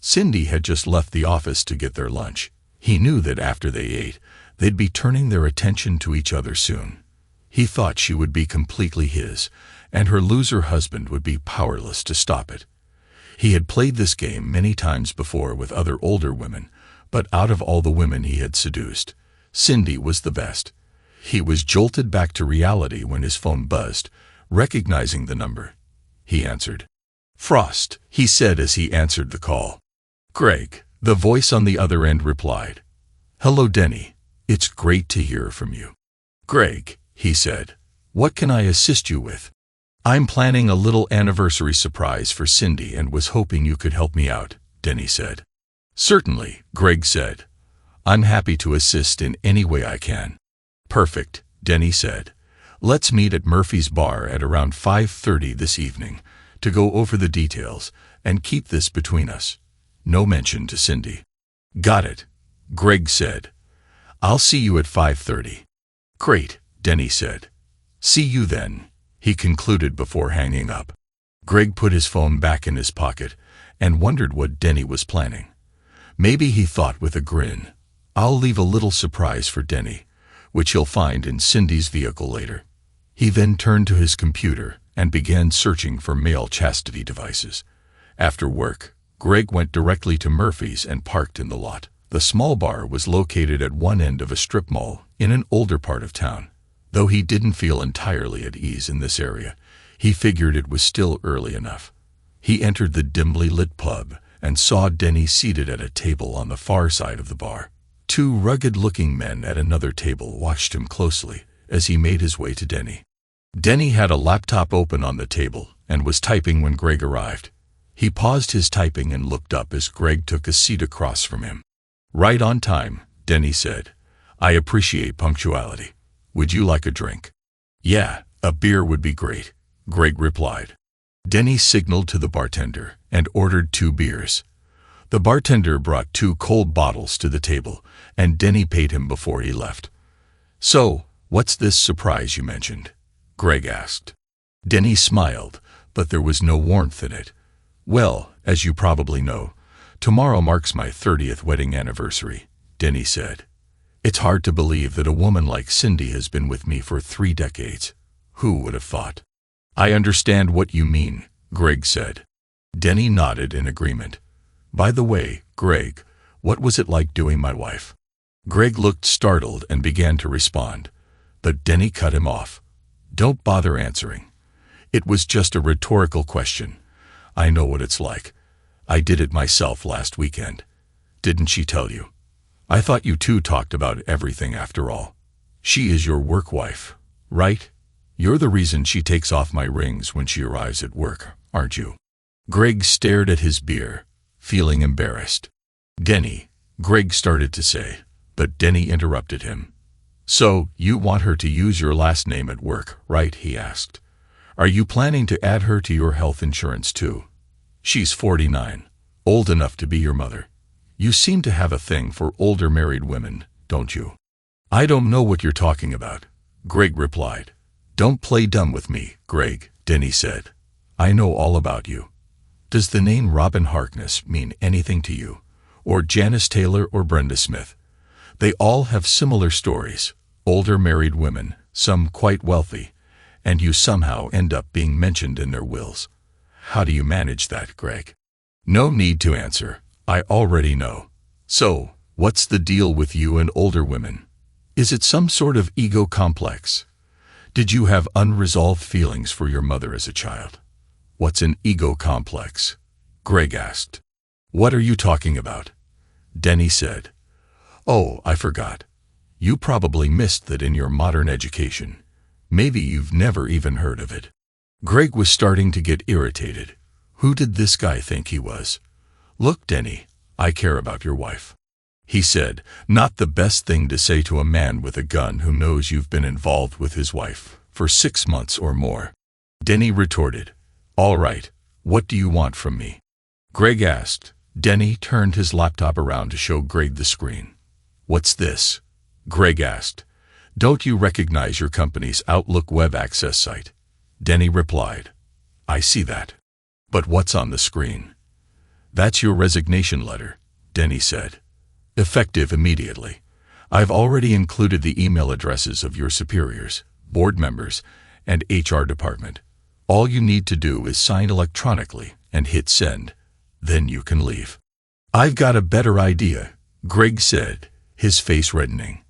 Cindy had just left the office to get their lunch. He knew that after they ate, they'd be turning their attention to each other soon. He thought she would be completely his, and her loser husband would be powerless to stop it. He had played this game many times before with other older women, but out of all the women he had seduced, Cindy was the best. He was jolted back to reality when his phone buzzed. Recognizing the number, he answered. "Frost," he said as he answered the call. "Greg," the voice on the other end replied. "Hello, Denny. It's great to hear from you." "Greg," he said, "what can I assist you with?" "I'm planning a little anniversary surprise for Cindy and was hoping you could help me out," Denny said. "Certainly," Greg said. "I'm happy to assist in any way I can." "Perfect," Denny said. Let's meet at Murphy's bar at around 5:30 this evening to go over the details and keep this between us. No mention to Cindy. Got it, Greg said. I'll see you at 5:30. Great, Denny said. See you then, he concluded before hanging up. Greg put his phone back in his pocket and wondered what Denny was planning. Maybe he thought with a grin, I'll leave a little surprise for Denny, which he'll find in Cindy's vehicle later. He then turned to his computer and began searching for male chastity devices. After work, Greg went directly to Murphy's and parked in the lot. The small bar was located at one end of a strip mall in an older part of town. Though he didn't feel entirely at ease in this area, he figured it was still early enough. He entered the dimly lit pub and saw Denny seated at a table on the far side of the bar. Two rugged-looking men at another table watched him closely as he made his way to Denny. Denny had a laptop open on the table and was typing when Greg arrived. He paused his typing and looked up as Greg took a seat across from him. Right on time, Denny said. I appreciate punctuality. Would you like a drink? Yeah, a beer would be great, Greg replied. Denny signaled to the bartender and ordered 2 beers. The bartender brought 2 cold bottles to the table, and Denny paid him before he left. So, what's this surprise you mentioned? Greg asked. Denny smiled, but there was no warmth in it. Well, as you probably know, tomorrow marks my 30th wedding anniversary, Denny said. It's hard to believe that a woman like Cindy has been with me for 3 decades. Who would have thought? I understand what you mean, Greg said. Denny nodded in agreement. By the way, Greg, what was it like doing my wife? Greg looked startled and began to respond, but Denny cut him off. Don't bother answering. It was just a rhetorical question. I know what it's like. I did it myself last weekend. Didn't she tell you? I thought you two talked about everything after all. She is your work wife, right? You're the reason she takes off my rings when she arrives at work, aren't you? Greg stared at his beer, feeling embarrassed. Denny, Greg started to say, but Denny interrupted him. So, you want her to use your last name at work, right? He asked. Are you planning to add her to your health insurance too? She's 49, old enough to be your mother. You seem to have a thing for older married women, don't you? I don't know what you're talking about, Greg replied. Don't play dumb with me, Greg, Denny said. I know all about you. Does the name Robin Harkness mean anything to you? Or Janice Taylor or Brenda Smith? They all have similar stories, older married women, some quite wealthy, and you somehow end up being mentioned in their wills. How do you manage that, Greg? No need to answer. I already know. So, what's the deal with you and older women? Is it some sort of ego complex? Did you have unresolved feelings for your mother as a child? What's an ego complex? Greg asked. What are you talking about? Denny said. Oh, I forgot. You probably missed that in your modern education. Maybe you've never even heard of it. Greg was starting to get irritated. Who did this guy think he was? Look, Denny, I care about your wife, he said, not the best thing to say to a man with a gun who knows you've been involved with his wife for 6 months or more. Denny retorted, All right, what do you want from me? Greg asked. Denny turned his laptop around to show Greg the screen. What's this? Greg asked. Don't you recognize your company's Outlook web access site? Denny replied. I see that. But what's on the screen? That's your resignation letter, Denny said. Effective immediately. I've already included the email addresses of your superiors, board members, and HR department. All you need to do is sign electronically and hit send. Then you can leave. I've got a better idea, Greg said, his face reddening.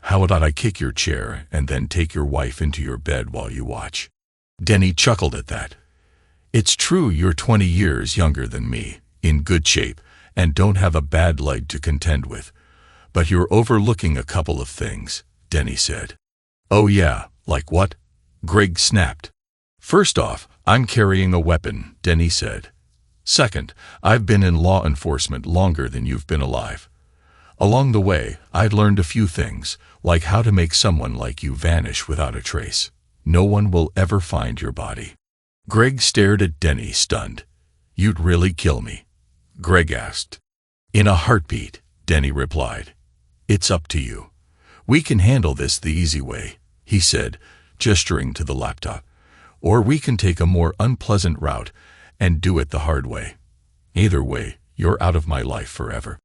How about I kick your chair and then take your wife into your bed while you watch? Denny chuckled at that. It's true you're 20 years younger than me, in good shape, and don't have a bad leg to contend with. But you're overlooking a couple of things, Denny said. Oh yeah, like what? Greg snapped. First off, I'm carrying a weapon, Denny said. Second, I've been in law enforcement longer than you've been alive. Along the way, I'd learned a few things, like how to make someone like you vanish without a trace. No one will ever find your body." Greg stared at Denny, stunned. "You'd really kill me?" Greg asked. "In a heartbeat," Denny replied. "It's up to you. We can handle this the easy way," he said, gesturing to the laptop. "Or we can take a more unpleasant route and do it the hard way. Either way, you're out of my life forever.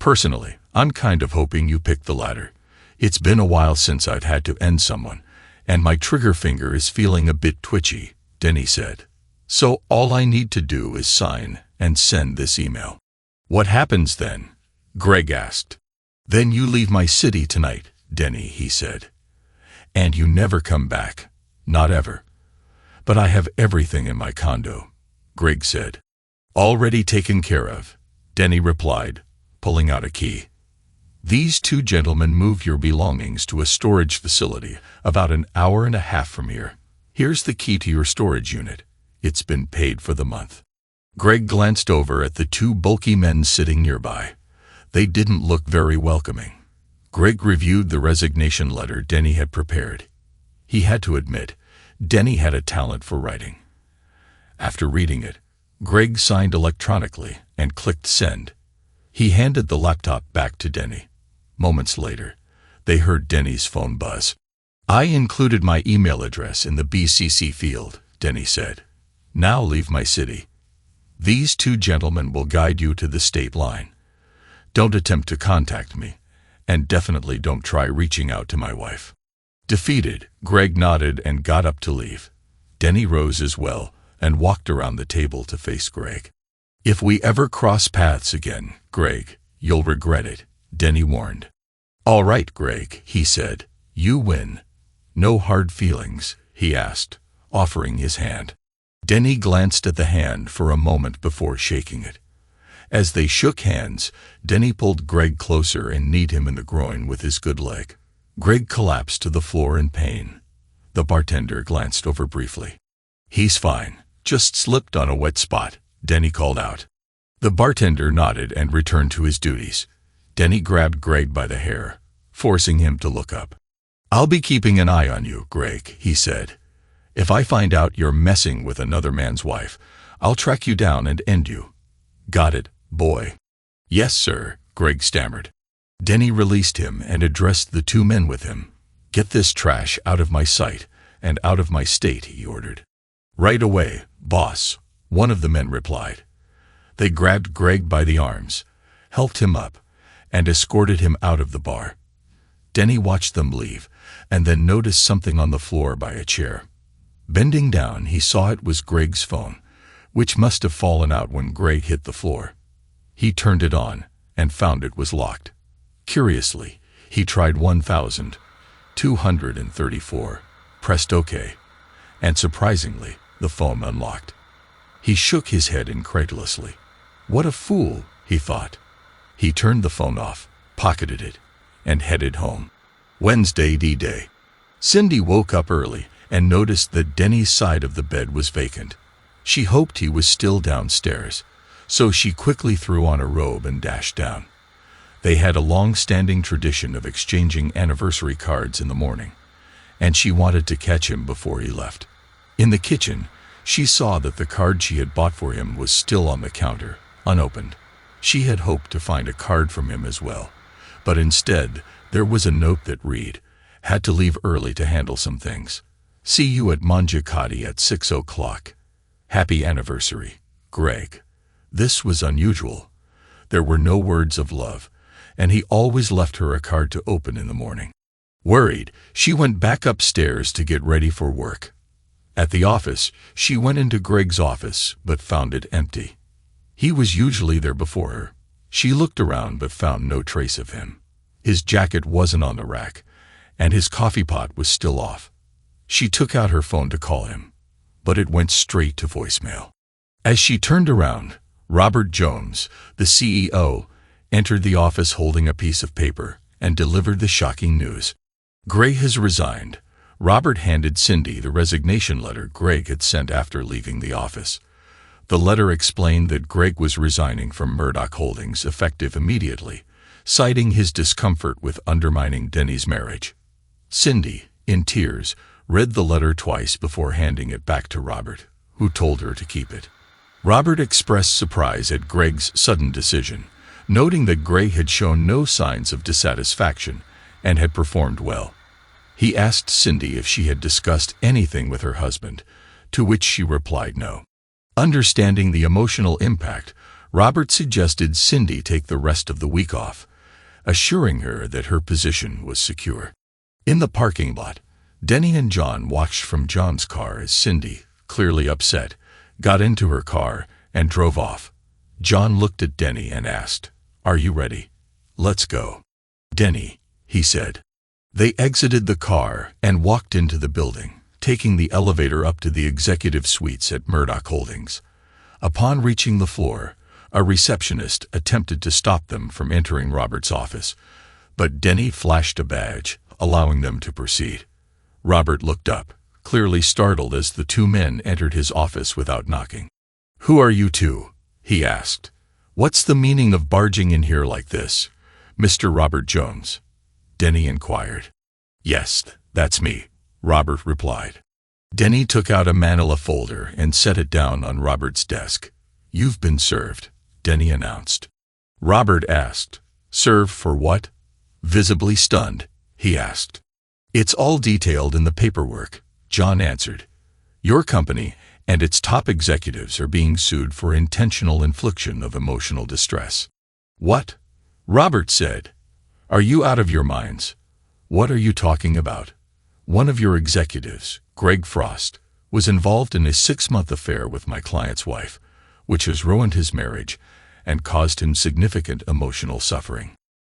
Personally, I'm kind of hoping you pick the latter. It's been a while since I'd had to end someone, and my trigger finger is feeling a bit twitchy," Denny said. "So all I need to do is sign and send this email." "What happens then?" Greg asked. "Then you leave my city tonight, Denny," he said. "And you never come back. Not ever." "But I have everything in my condo," Greg said. "Already taken care of," Denny replied, pulling out a key. "These two gentlemen moved your belongings to a storage facility about an hour and a half from here. Here's the key to your storage unit. It's been paid for the month." Greg glanced over at the two bulky men sitting nearby. They didn't look very welcoming. Greg reviewed the resignation letter Denny had prepared. He had to admit, Denny had a talent for writing. After reading it, Greg signed electronically and clicked send. He handed the laptop back to Denny. Moments later, they heard Denny's phone buzz. "I included my email address in the BCC field," Denny said. "Now leave my city. These two gentlemen will guide you to the state line. Don't attempt to contact me, and definitely don't try reaching out to my wife." Defeated, Greg nodded and got up to leave. Denny rose as well and walked around the table to face Greg. "If we ever cross paths again, Greg, you'll regret it," Denny warned. "All right, Greg," he said. "You win. No hard feelings?" he asked, offering his hand. Denny glanced at the hand for a moment before shaking it. As they shook hands, Denny pulled Greg closer and kneed him in the groin with his good leg. Greg collapsed to the floor in pain. The bartender glanced over briefly. "He's fine, just slipped on a wet spot," Denny called out. The bartender nodded and returned to his duties. Denny grabbed Greg by the hair, forcing him to look up. "I'll be keeping an eye on you, Greg," he said. "If I find out you're messing with another man's wife, I'll track you down and end you. Got it, boy?" "Yes, sir," Greg stammered. Denny released him and addressed the two men with him. "Get this trash out of my sight and out of my state," he ordered. "Right away, boss," one of the men replied. They grabbed Greg by the arms, helped him up, and escorted him out of the bar. Denny watched them leave and then noticed something on the floor by a chair. Bending down, he saw it was Greg's phone, which must have fallen out when Greg hit the floor. He turned it on and found it was locked. Curiously, he tried 1,234, pressed OK, and surprisingly, the phone unlocked. He shook his head incredulously. "What a fool," he thought. He turned the phone off, pocketed it, and headed home. Wednesday D-Day. Cindy woke up early and noticed that Denny's side of the bed was vacant. She hoped he was still downstairs, so she quickly threw on a robe and dashed down. They had a long-standing tradition of exchanging anniversary cards in the morning, and she wanted to catch him before he left. In the kitchen, she saw that the card she had bought for him was still on the counter, unopened. She had hoped to find a card from him as well, but instead there was a note that read, "Had to leave early to handle some things. See you at Mandigoteodora at 6 o'clock. Happy anniversary, Greg." This was unusual. There were no words of love, and he always left her a card to open in the morning. Worried, she went back upstairs to get ready for work. At the office, she went into Greg's office but found it empty. He was usually there before her. She looked around but found no trace of him. His jacket wasn't on the rack, and his coffee pot was still off. She took out her phone to call him, but it went straight to voicemail. As she turned around, Robert Jones, the CEO, entered the office holding a piece of paper and delivered the shocking news. "Greg has resigned." Robert handed Cindy the resignation letter Greg had sent after leaving the office. The letter explained that Greg was resigning from Murdoch Holdings effective immediately, citing his discomfort with undermining Denny's marriage. Cindy, in tears, read the letter twice before handing it back to Robert, who told her to keep it. Robert expressed surprise at Greg's sudden decision, noting that Greg had shown no signs of dissatisfaction and had performed well. He asked Cindy if she had discussed anything with her husband, to which she replied no. Understanding the emotional impact, Robert suggested Cindy take the rest of the week off, assuring her that her position was secure. In the parking lot, Denny and John watched from John's car as Cindy, clearly upset, got into her car and drove off. John looked at Denny and asked, "Are you ready? Let's go." "Denny," he said. They exited the car and walked into the building, taking the elevator up to the executive suites at Murdoch Holdings. Upon reaching the floor, a receptionist attempted to stop them from entering Robert's office, but Denny flashed a badge, allowing them to proceed. Robert looked up, clearly startled as the two men entered his office without knocking. "Who are you two?" he asked. "What's the meaning of barging in here like this, Mr. Robert Jones?" Denny inquired. "Yes, that's me," Robert replied. Denny took out a manila folder and set it down on Robert's desk. "You've been served," Denny announced. Robert asked, "Served for what?" Visibly stunned, he asked. "It's all detailed in the paperwork," John answered. "Your company and its top executives are being sued for intentional infliction of emotional distress." "What?" Robert said. "Are you out of your minds? What are you talking about? One of your executives, Greg Frost, was involved in a 6-month affair with my client's wife, which has ruined his marriage and caused him significant emotional suffering."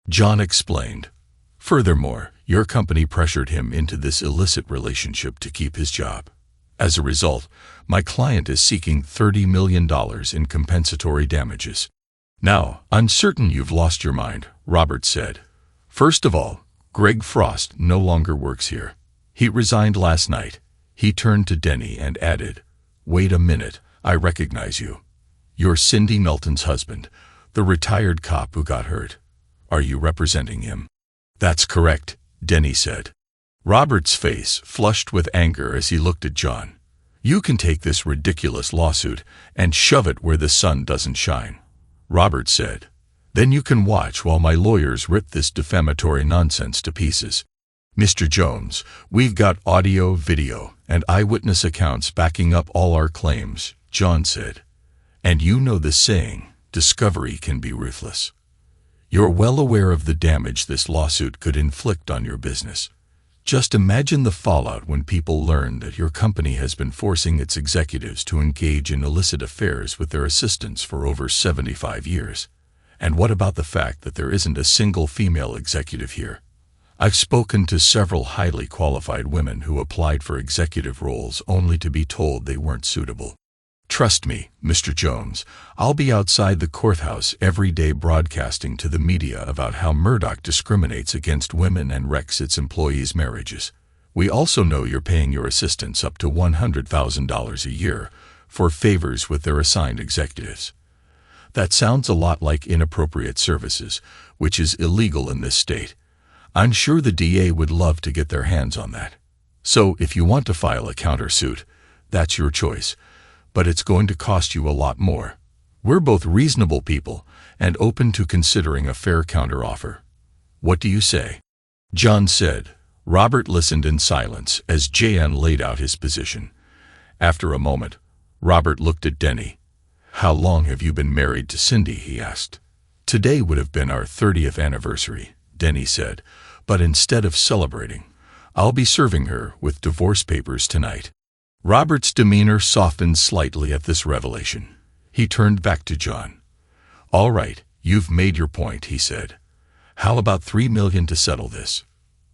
John explained. "Furthermore, your company pressured him into this illicit relationship to keep his job. As a result, my client is seeking $30 million in compensatory damages." "Now, I'm certain you've lost your mind," Robert said. "First of all, Greg Frost no longer works here. He resigned last night." He turned to Denny and added, "Wait a minute, I recognize you. You're Cindy Melton's husband, the retired cop who got hurt. Are you representing him?" "That's correct," Denny said. Robert's face flushed with anger as he looked at John. "You can take this ridiculous lawsuit and shove it where the sun doesn't shine," Robert said. "Then you can watch while my lawyers rip this defamatory nonsense to pieces." "Mr. Jones, we've got audio, video, and eyewitness accounts backing up all our claims," John said. "And you know the saying, discovery can be ruthless. You're well aware of the damage this lawsuit could inflict on your business. Just imagine the fallout when people learn that your company has been forcing its executives to engage in illicit affairs with their assistants for over 75 years. And what about the fact that there isn't a single female executive here? I've spoken to several highly qualified women who applied for executive roles only to be told they weren't suitable. Trust me, Mr. Jones, I'll be outside the courthouse every day broadcasting to the media about how Murdoch discriminates against women and wrecks its employees' marriages. We also know you're paying your assistants up to $100,000 a year for favors with their assigned executives. That sounds a lot like inappropriate services, which is illegal in this state. I'm sure the DA would love to get their hands on that. So if you want to file a countersuit, that's your choice, but it's going to cost you a lot more. We're both reasonable people and open to considering a fair counteroffer. What do you say?" John said. Robert listened in silence as Jan laid out his position. After a moment, Robert looked at Denny. "How long have you been married to Cindy?" he asked. "Today would have been our 30th anniversary," Denny said, "but instead of celebrating, I'll be serving her with divorce papers tonight." Robert's demeanor softened slightly at this revelation. He turned back to John. "All right, you've made your point," he said. "How about $3 million to settle this?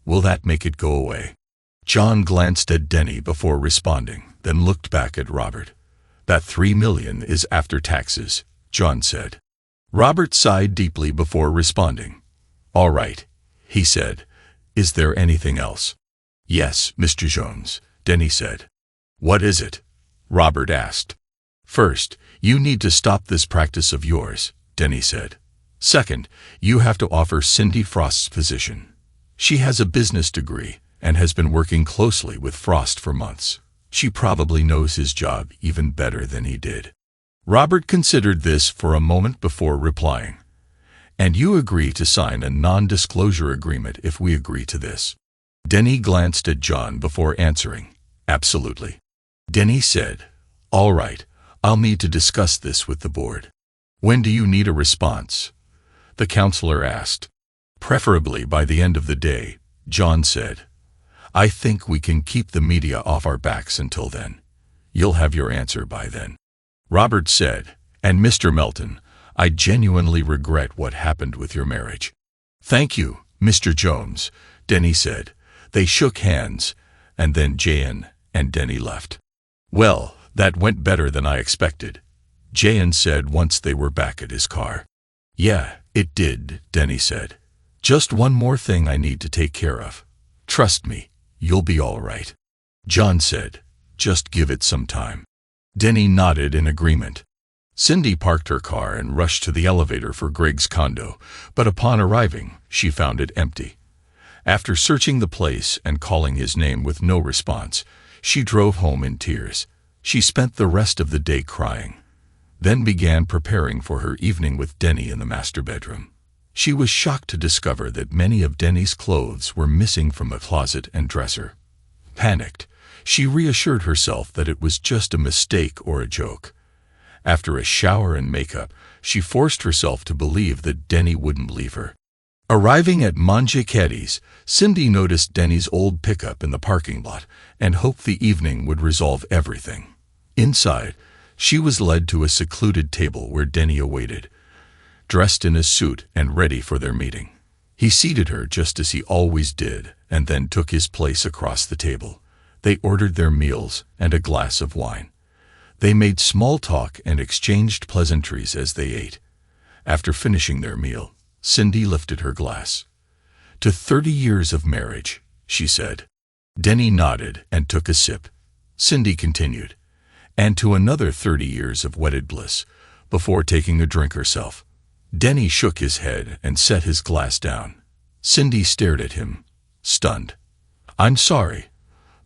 Will that make it go away?" John glanced at Denny before responding, then looked back at Robert. "That $3 million is after taxes," John said. Robert sighed deeply before responding. "All right," he said. "Is there anything else?" "Yes, Mr. Jones," Denny said. "What is it?" Robert asked. "First, you need to stop this practice of yours," Denny said. Second, you have to offer Cindy Frost's position. She has a business degree and has been working closely with Frost for months. She probably knows his job even better than he did. Robert considered this for a moment before replying. And you agree to sign a non-disclosure agreement if we agree to this? Denny glanced at John before answering. Absolutely. Denny said, All right, I'll need to discuss this with the board. When do you need a response? The counselor asked. Preferably by the end of the day, John said. I think we can keep the media off our backs until then. You'll have your answer by then. Robert said, And Mr. Melton, I genuinely regret what happened with your marriage. Thank you, Mr. Jones, Denny said. They shook hands, and then Jan and Denny left. Well, that went better than I expected, Jan said once they were back at his car. Yeah, it did, Denny said. Just one more thing I need to take care of. Trust me, you'll be all right. John said, Just give it some time. Denny nodded in agreement. Cindy parked her car and rushed to the elevator for Greg's condo, but upon arriving, she found it empty. After searching the place and calling his name with no response, she drove home in tears. She spent the rest of the day crying, then began preparing for her evening with Denny in the master bedroom. She was shocked to discover that many of Denny's clothes were missing from a closet and dresser. Panicked, she reassured herself that it was just a mistake or a joke. After a shower and makeup, she forced herself to believe that Denny wouldn't leave her. Arriving at mandigoteodora, Cindy noticed Denny's old pickup in the parking lot and hoped the evening would resolve everything. Inside, she was led to a secluded table where Denny awaited, dressed in a suit and ready for their meeting. He seated her just as he always did and then took his place across the table. They ordered their meals and a glass of wine. They made small talk and exchanged pleasantries as they ate. After finishing their meal, Cindy lifted her glass. To 30 years of marriage, she said. Denny nodded and took a sip. Cindy continued. And to another 30 years of wedded bliss, before taking a drink herself. Denny shook his head and set his glass down. Cindy stared at him, stunned. I'm sorry,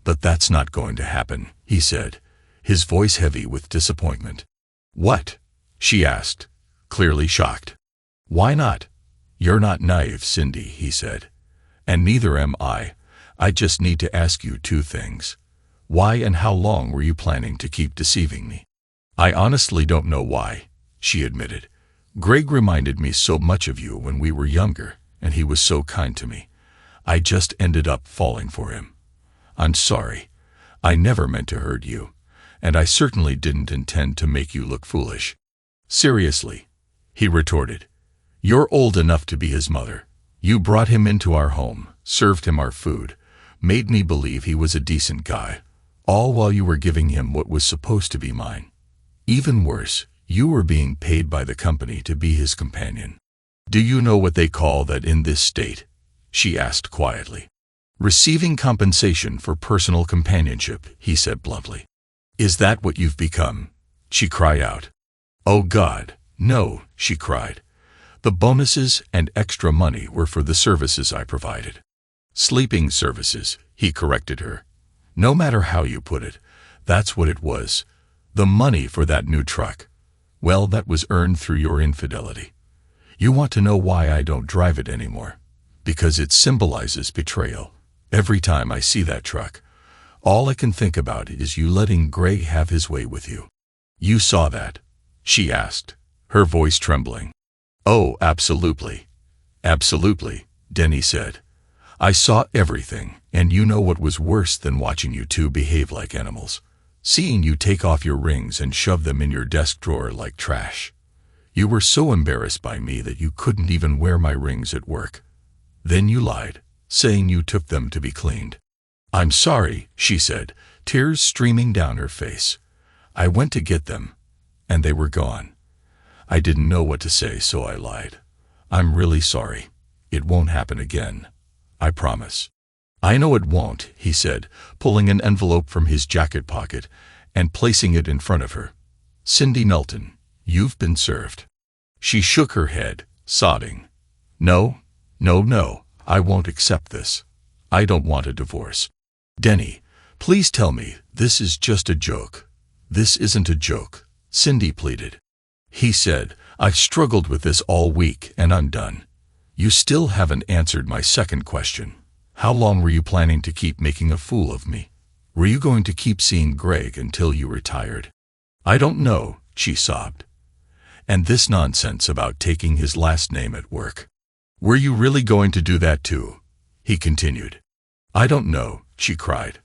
but that's not going to happen, he said, his voice heavy with disappointment. What? She asked, clearly shocked. Why not? You're not naive, Cindy, he said. And neither am I. I just need to ask you two things. Why and how long were you planning to keep deceiving me? I honestly don't know why, she admitted. Greg reminded me so much of you when we were younger, and he was so kind to me. I just ended up falling for him. I'm sorry. I never meant to hurt you, and I certainly didn't intend to make you look foolish. Seriously, he retorted. You're old enough to be his mother. You brought him into our home, served him our food, made me believe he was a decent guy, all while you were giving him what was supposed to be mine. Even worse, you were being paid by the company to be his companion. Do you know what they call that in this state? She asked quietly. Receiving compensation for personal companionship, he said bluntly. Is that what you've become? She cried out. Oh God, no, she cried. The bonuses and extra money were for the services I provided. Sleeping services, he corrected her. No matter how you put it, that's what it was. The money for that new truck. Well, that was earned through your infidelity. You want to know why I don't drive it anymore? Because it symbolizes betrayal. Every time I see that truck, all I can think about is you letting Greg have his way with you. You saw that? She asked, her voice trembling. Oh, absolutely. Absolutely, Denny said. I saw everything, and you know what was worse than watching you two behave like animals? Seeing you take off your rings and shove them in your desk drawer like trash. You were so embarrassed by me that you couldn't even wear my rings at work. Then you lied, saying you took them to be cleaned. I'm sorry, she said, tears streaming down her face. I went to get them, and they were gone. I didn't know what to say, so I lied. I'm really sorry. It won't happen again. I promise. I know it won't, he said, pulling an envelope from his jacket pocket and placing it in front of her. Cindy Melton, you've been served. She shook her head, sobbing. No, no, no, I won't accept this. I don't want a divorce. Denny, please tell me this is just a joke. This isn't a joke, Cindy pleaded. He said, I've struggled with this all week and I'm done. You still haven't answered my second question. How long were you planning to keep making a fool of me? Were you going to keep seeing Greg until you retired? I don't know, she sobbed. And this nonsense about taking his last name at work. Were you really going to do that too? He continued. I don't know, she cried.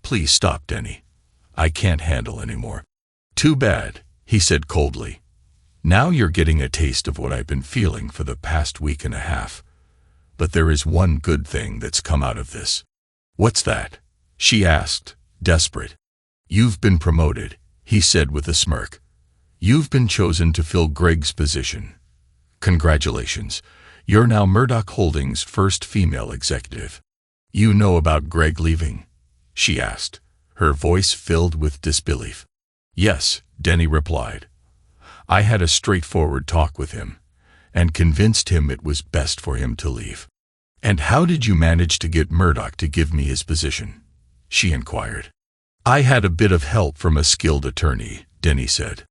Please stop, Denny. I can't handle anymore. Too bad, he said coldly. Now you're getting a taste of what I've been feeling for the past week and a half. But there is one good thing that's come out of this. What's that? She asked, desperate. You've been promoted, he said with a smirk. You've been chosen to fill Greg's position. Congratulations. You're now Murdoch Holdings' first female executive. You know about Greg leaving? She asked, her voice filled with disbelief. Yes, Denny replied. I had a straightforward talk with him, and convinced him it was best for him to leave. And how did you manage to get Murdoch to give me his position? She inquired. I had a bit of help from a skilled attorney, Denny said.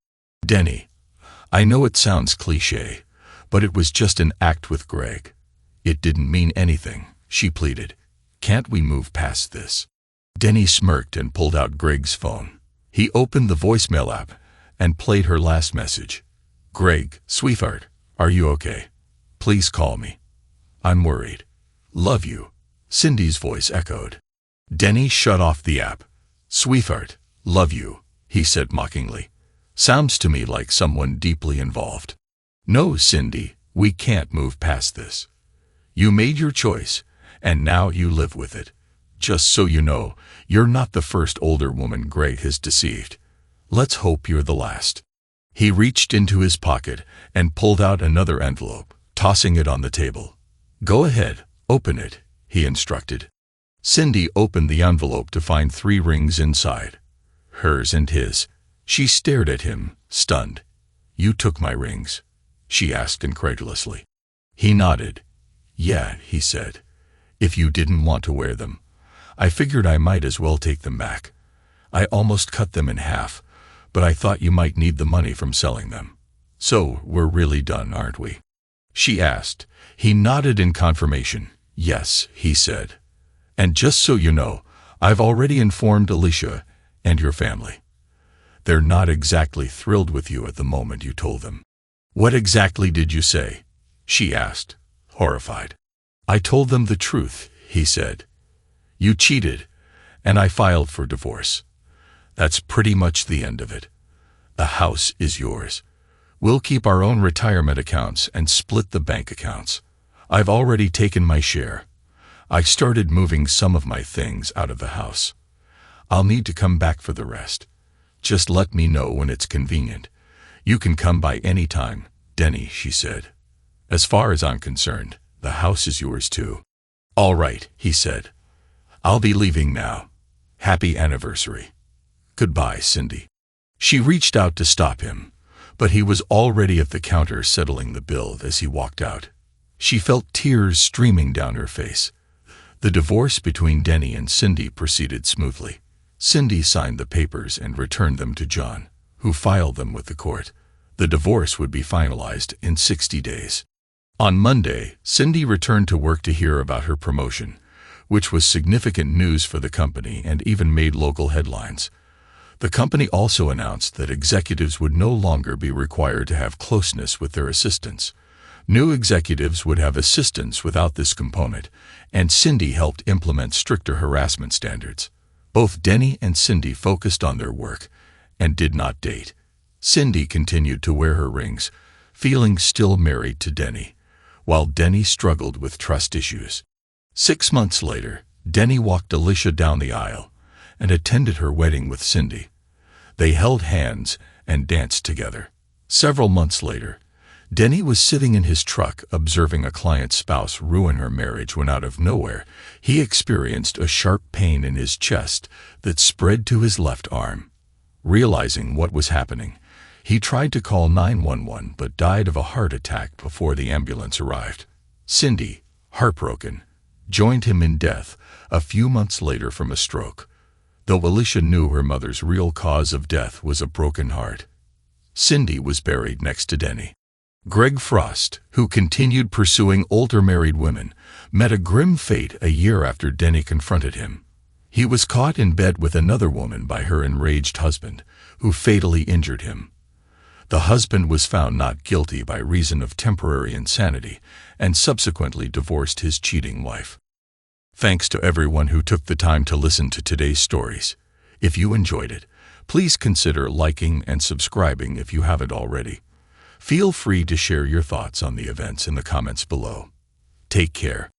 Denny, I know it sounds cliché, but it was just an act with Greg. It didn't mean anything, she pleaded. Can't we move past this? Denny smirked and pulled out Greg's phone. He opened the voicemail app and played her last message. Greg, sweetheart, are you okay? Please call me. I'm worried. Love you. Cindy's voice echoed. Denny shut off the app. Sweetheart, love you, he said mockingly. Sounds to me like someone deeply involved. No, Cindy, we can't move past this. You made your choice, and now you live with it. Just so you know, you're not the first older woman Greg has deceived. Let's hope you're the last. He reached into his pocket and pulled out another envelope, tossing it on the table. Go ahead, open it, he instructed. Cindy opened the envelope to find 3 rings inside. Hers and his. She stared at him, stunned. You took my rings? She asked incredulously. He nodded. Yeah, he said. If you didn't want to wear them, I figured I might as well take them back. I almost cut them in half, but I thought you might need the money from selling them. So, we're really done, aren't we? She asked. He nodded in confirmation. Yes, he said. And just so you know, I've already informed Alicia and your family. They're not exactly thrilled with you at the moment you told them. What exactly did you say? She asked, horrified. I told them the truth, he said. You cheated, and I filed for divorce. That's pretty much the end of it. The house is yours. We'll keep our own retirement accounts and split the bank accounts. I've already taken my share. I started moving some of my things out of the house. I'll need to come back for the rest. Just let me know when it's convenient. You can come by any time, Denny, she said. As far as I'm concerned, the house is yours too. All right, he said. I'll be leaving now. Happy anniversary. Goodbye, Cindy. She reached out to stop him, but he was already at the counter settling the bill as he walked out. She felt tears streaming down her face. The divorce between Denny and Cindy proceeded smoothly. Cindy signed the papers and returned them to John, who filed them with the court. The divorce would be finalized in 60 days. On Monday, Cindy returned to work to hear about her promotion, which was significant news for the company and even made local headlines. The company also announced that executives would no longer be required to have closeness with their assistants. New executives would have assistants without this component, and Cindy helped implement stricter harassment standards. Both Denny and Cindy focused on their work and did not date. Cindy continued to wear her rings, feeling still married to Denny, while Denny struggled with trust issues. 6 months later, Denny walked Alicia down the aisle and attended her wedding with Cindy. They held hands and danced together. Several months later, Denny was sitting in his truck observing a client's spouse ruin her marriage when out of nowhere, he experienced a sharp pain in his chest that spread to his left arm. Realizing what was happening, He tried to call 911 but died of a heart attack before the ambulance arrived. Cindy, heartbroken, joined him in death a few months later from a stroke, though Alicia knew her mother's real cause of death was a broken heart. Cindy was buried next to Denny. Greg Frost, who continued pursuing older married women, met a grim fate a year after Denny confronted him. He was caught in bed with another woman by her enraged husband, who fatally injured him. The husband was found not guilty by reason of temporary insanity and subsequently divorced his cheating wife. Thanks to everyone who took the time to listen to today's stories. If you enjoyed it, please consider liking and subscribing if you haven't already. Feel free to share your thoughts on the events in the comments below. Take care.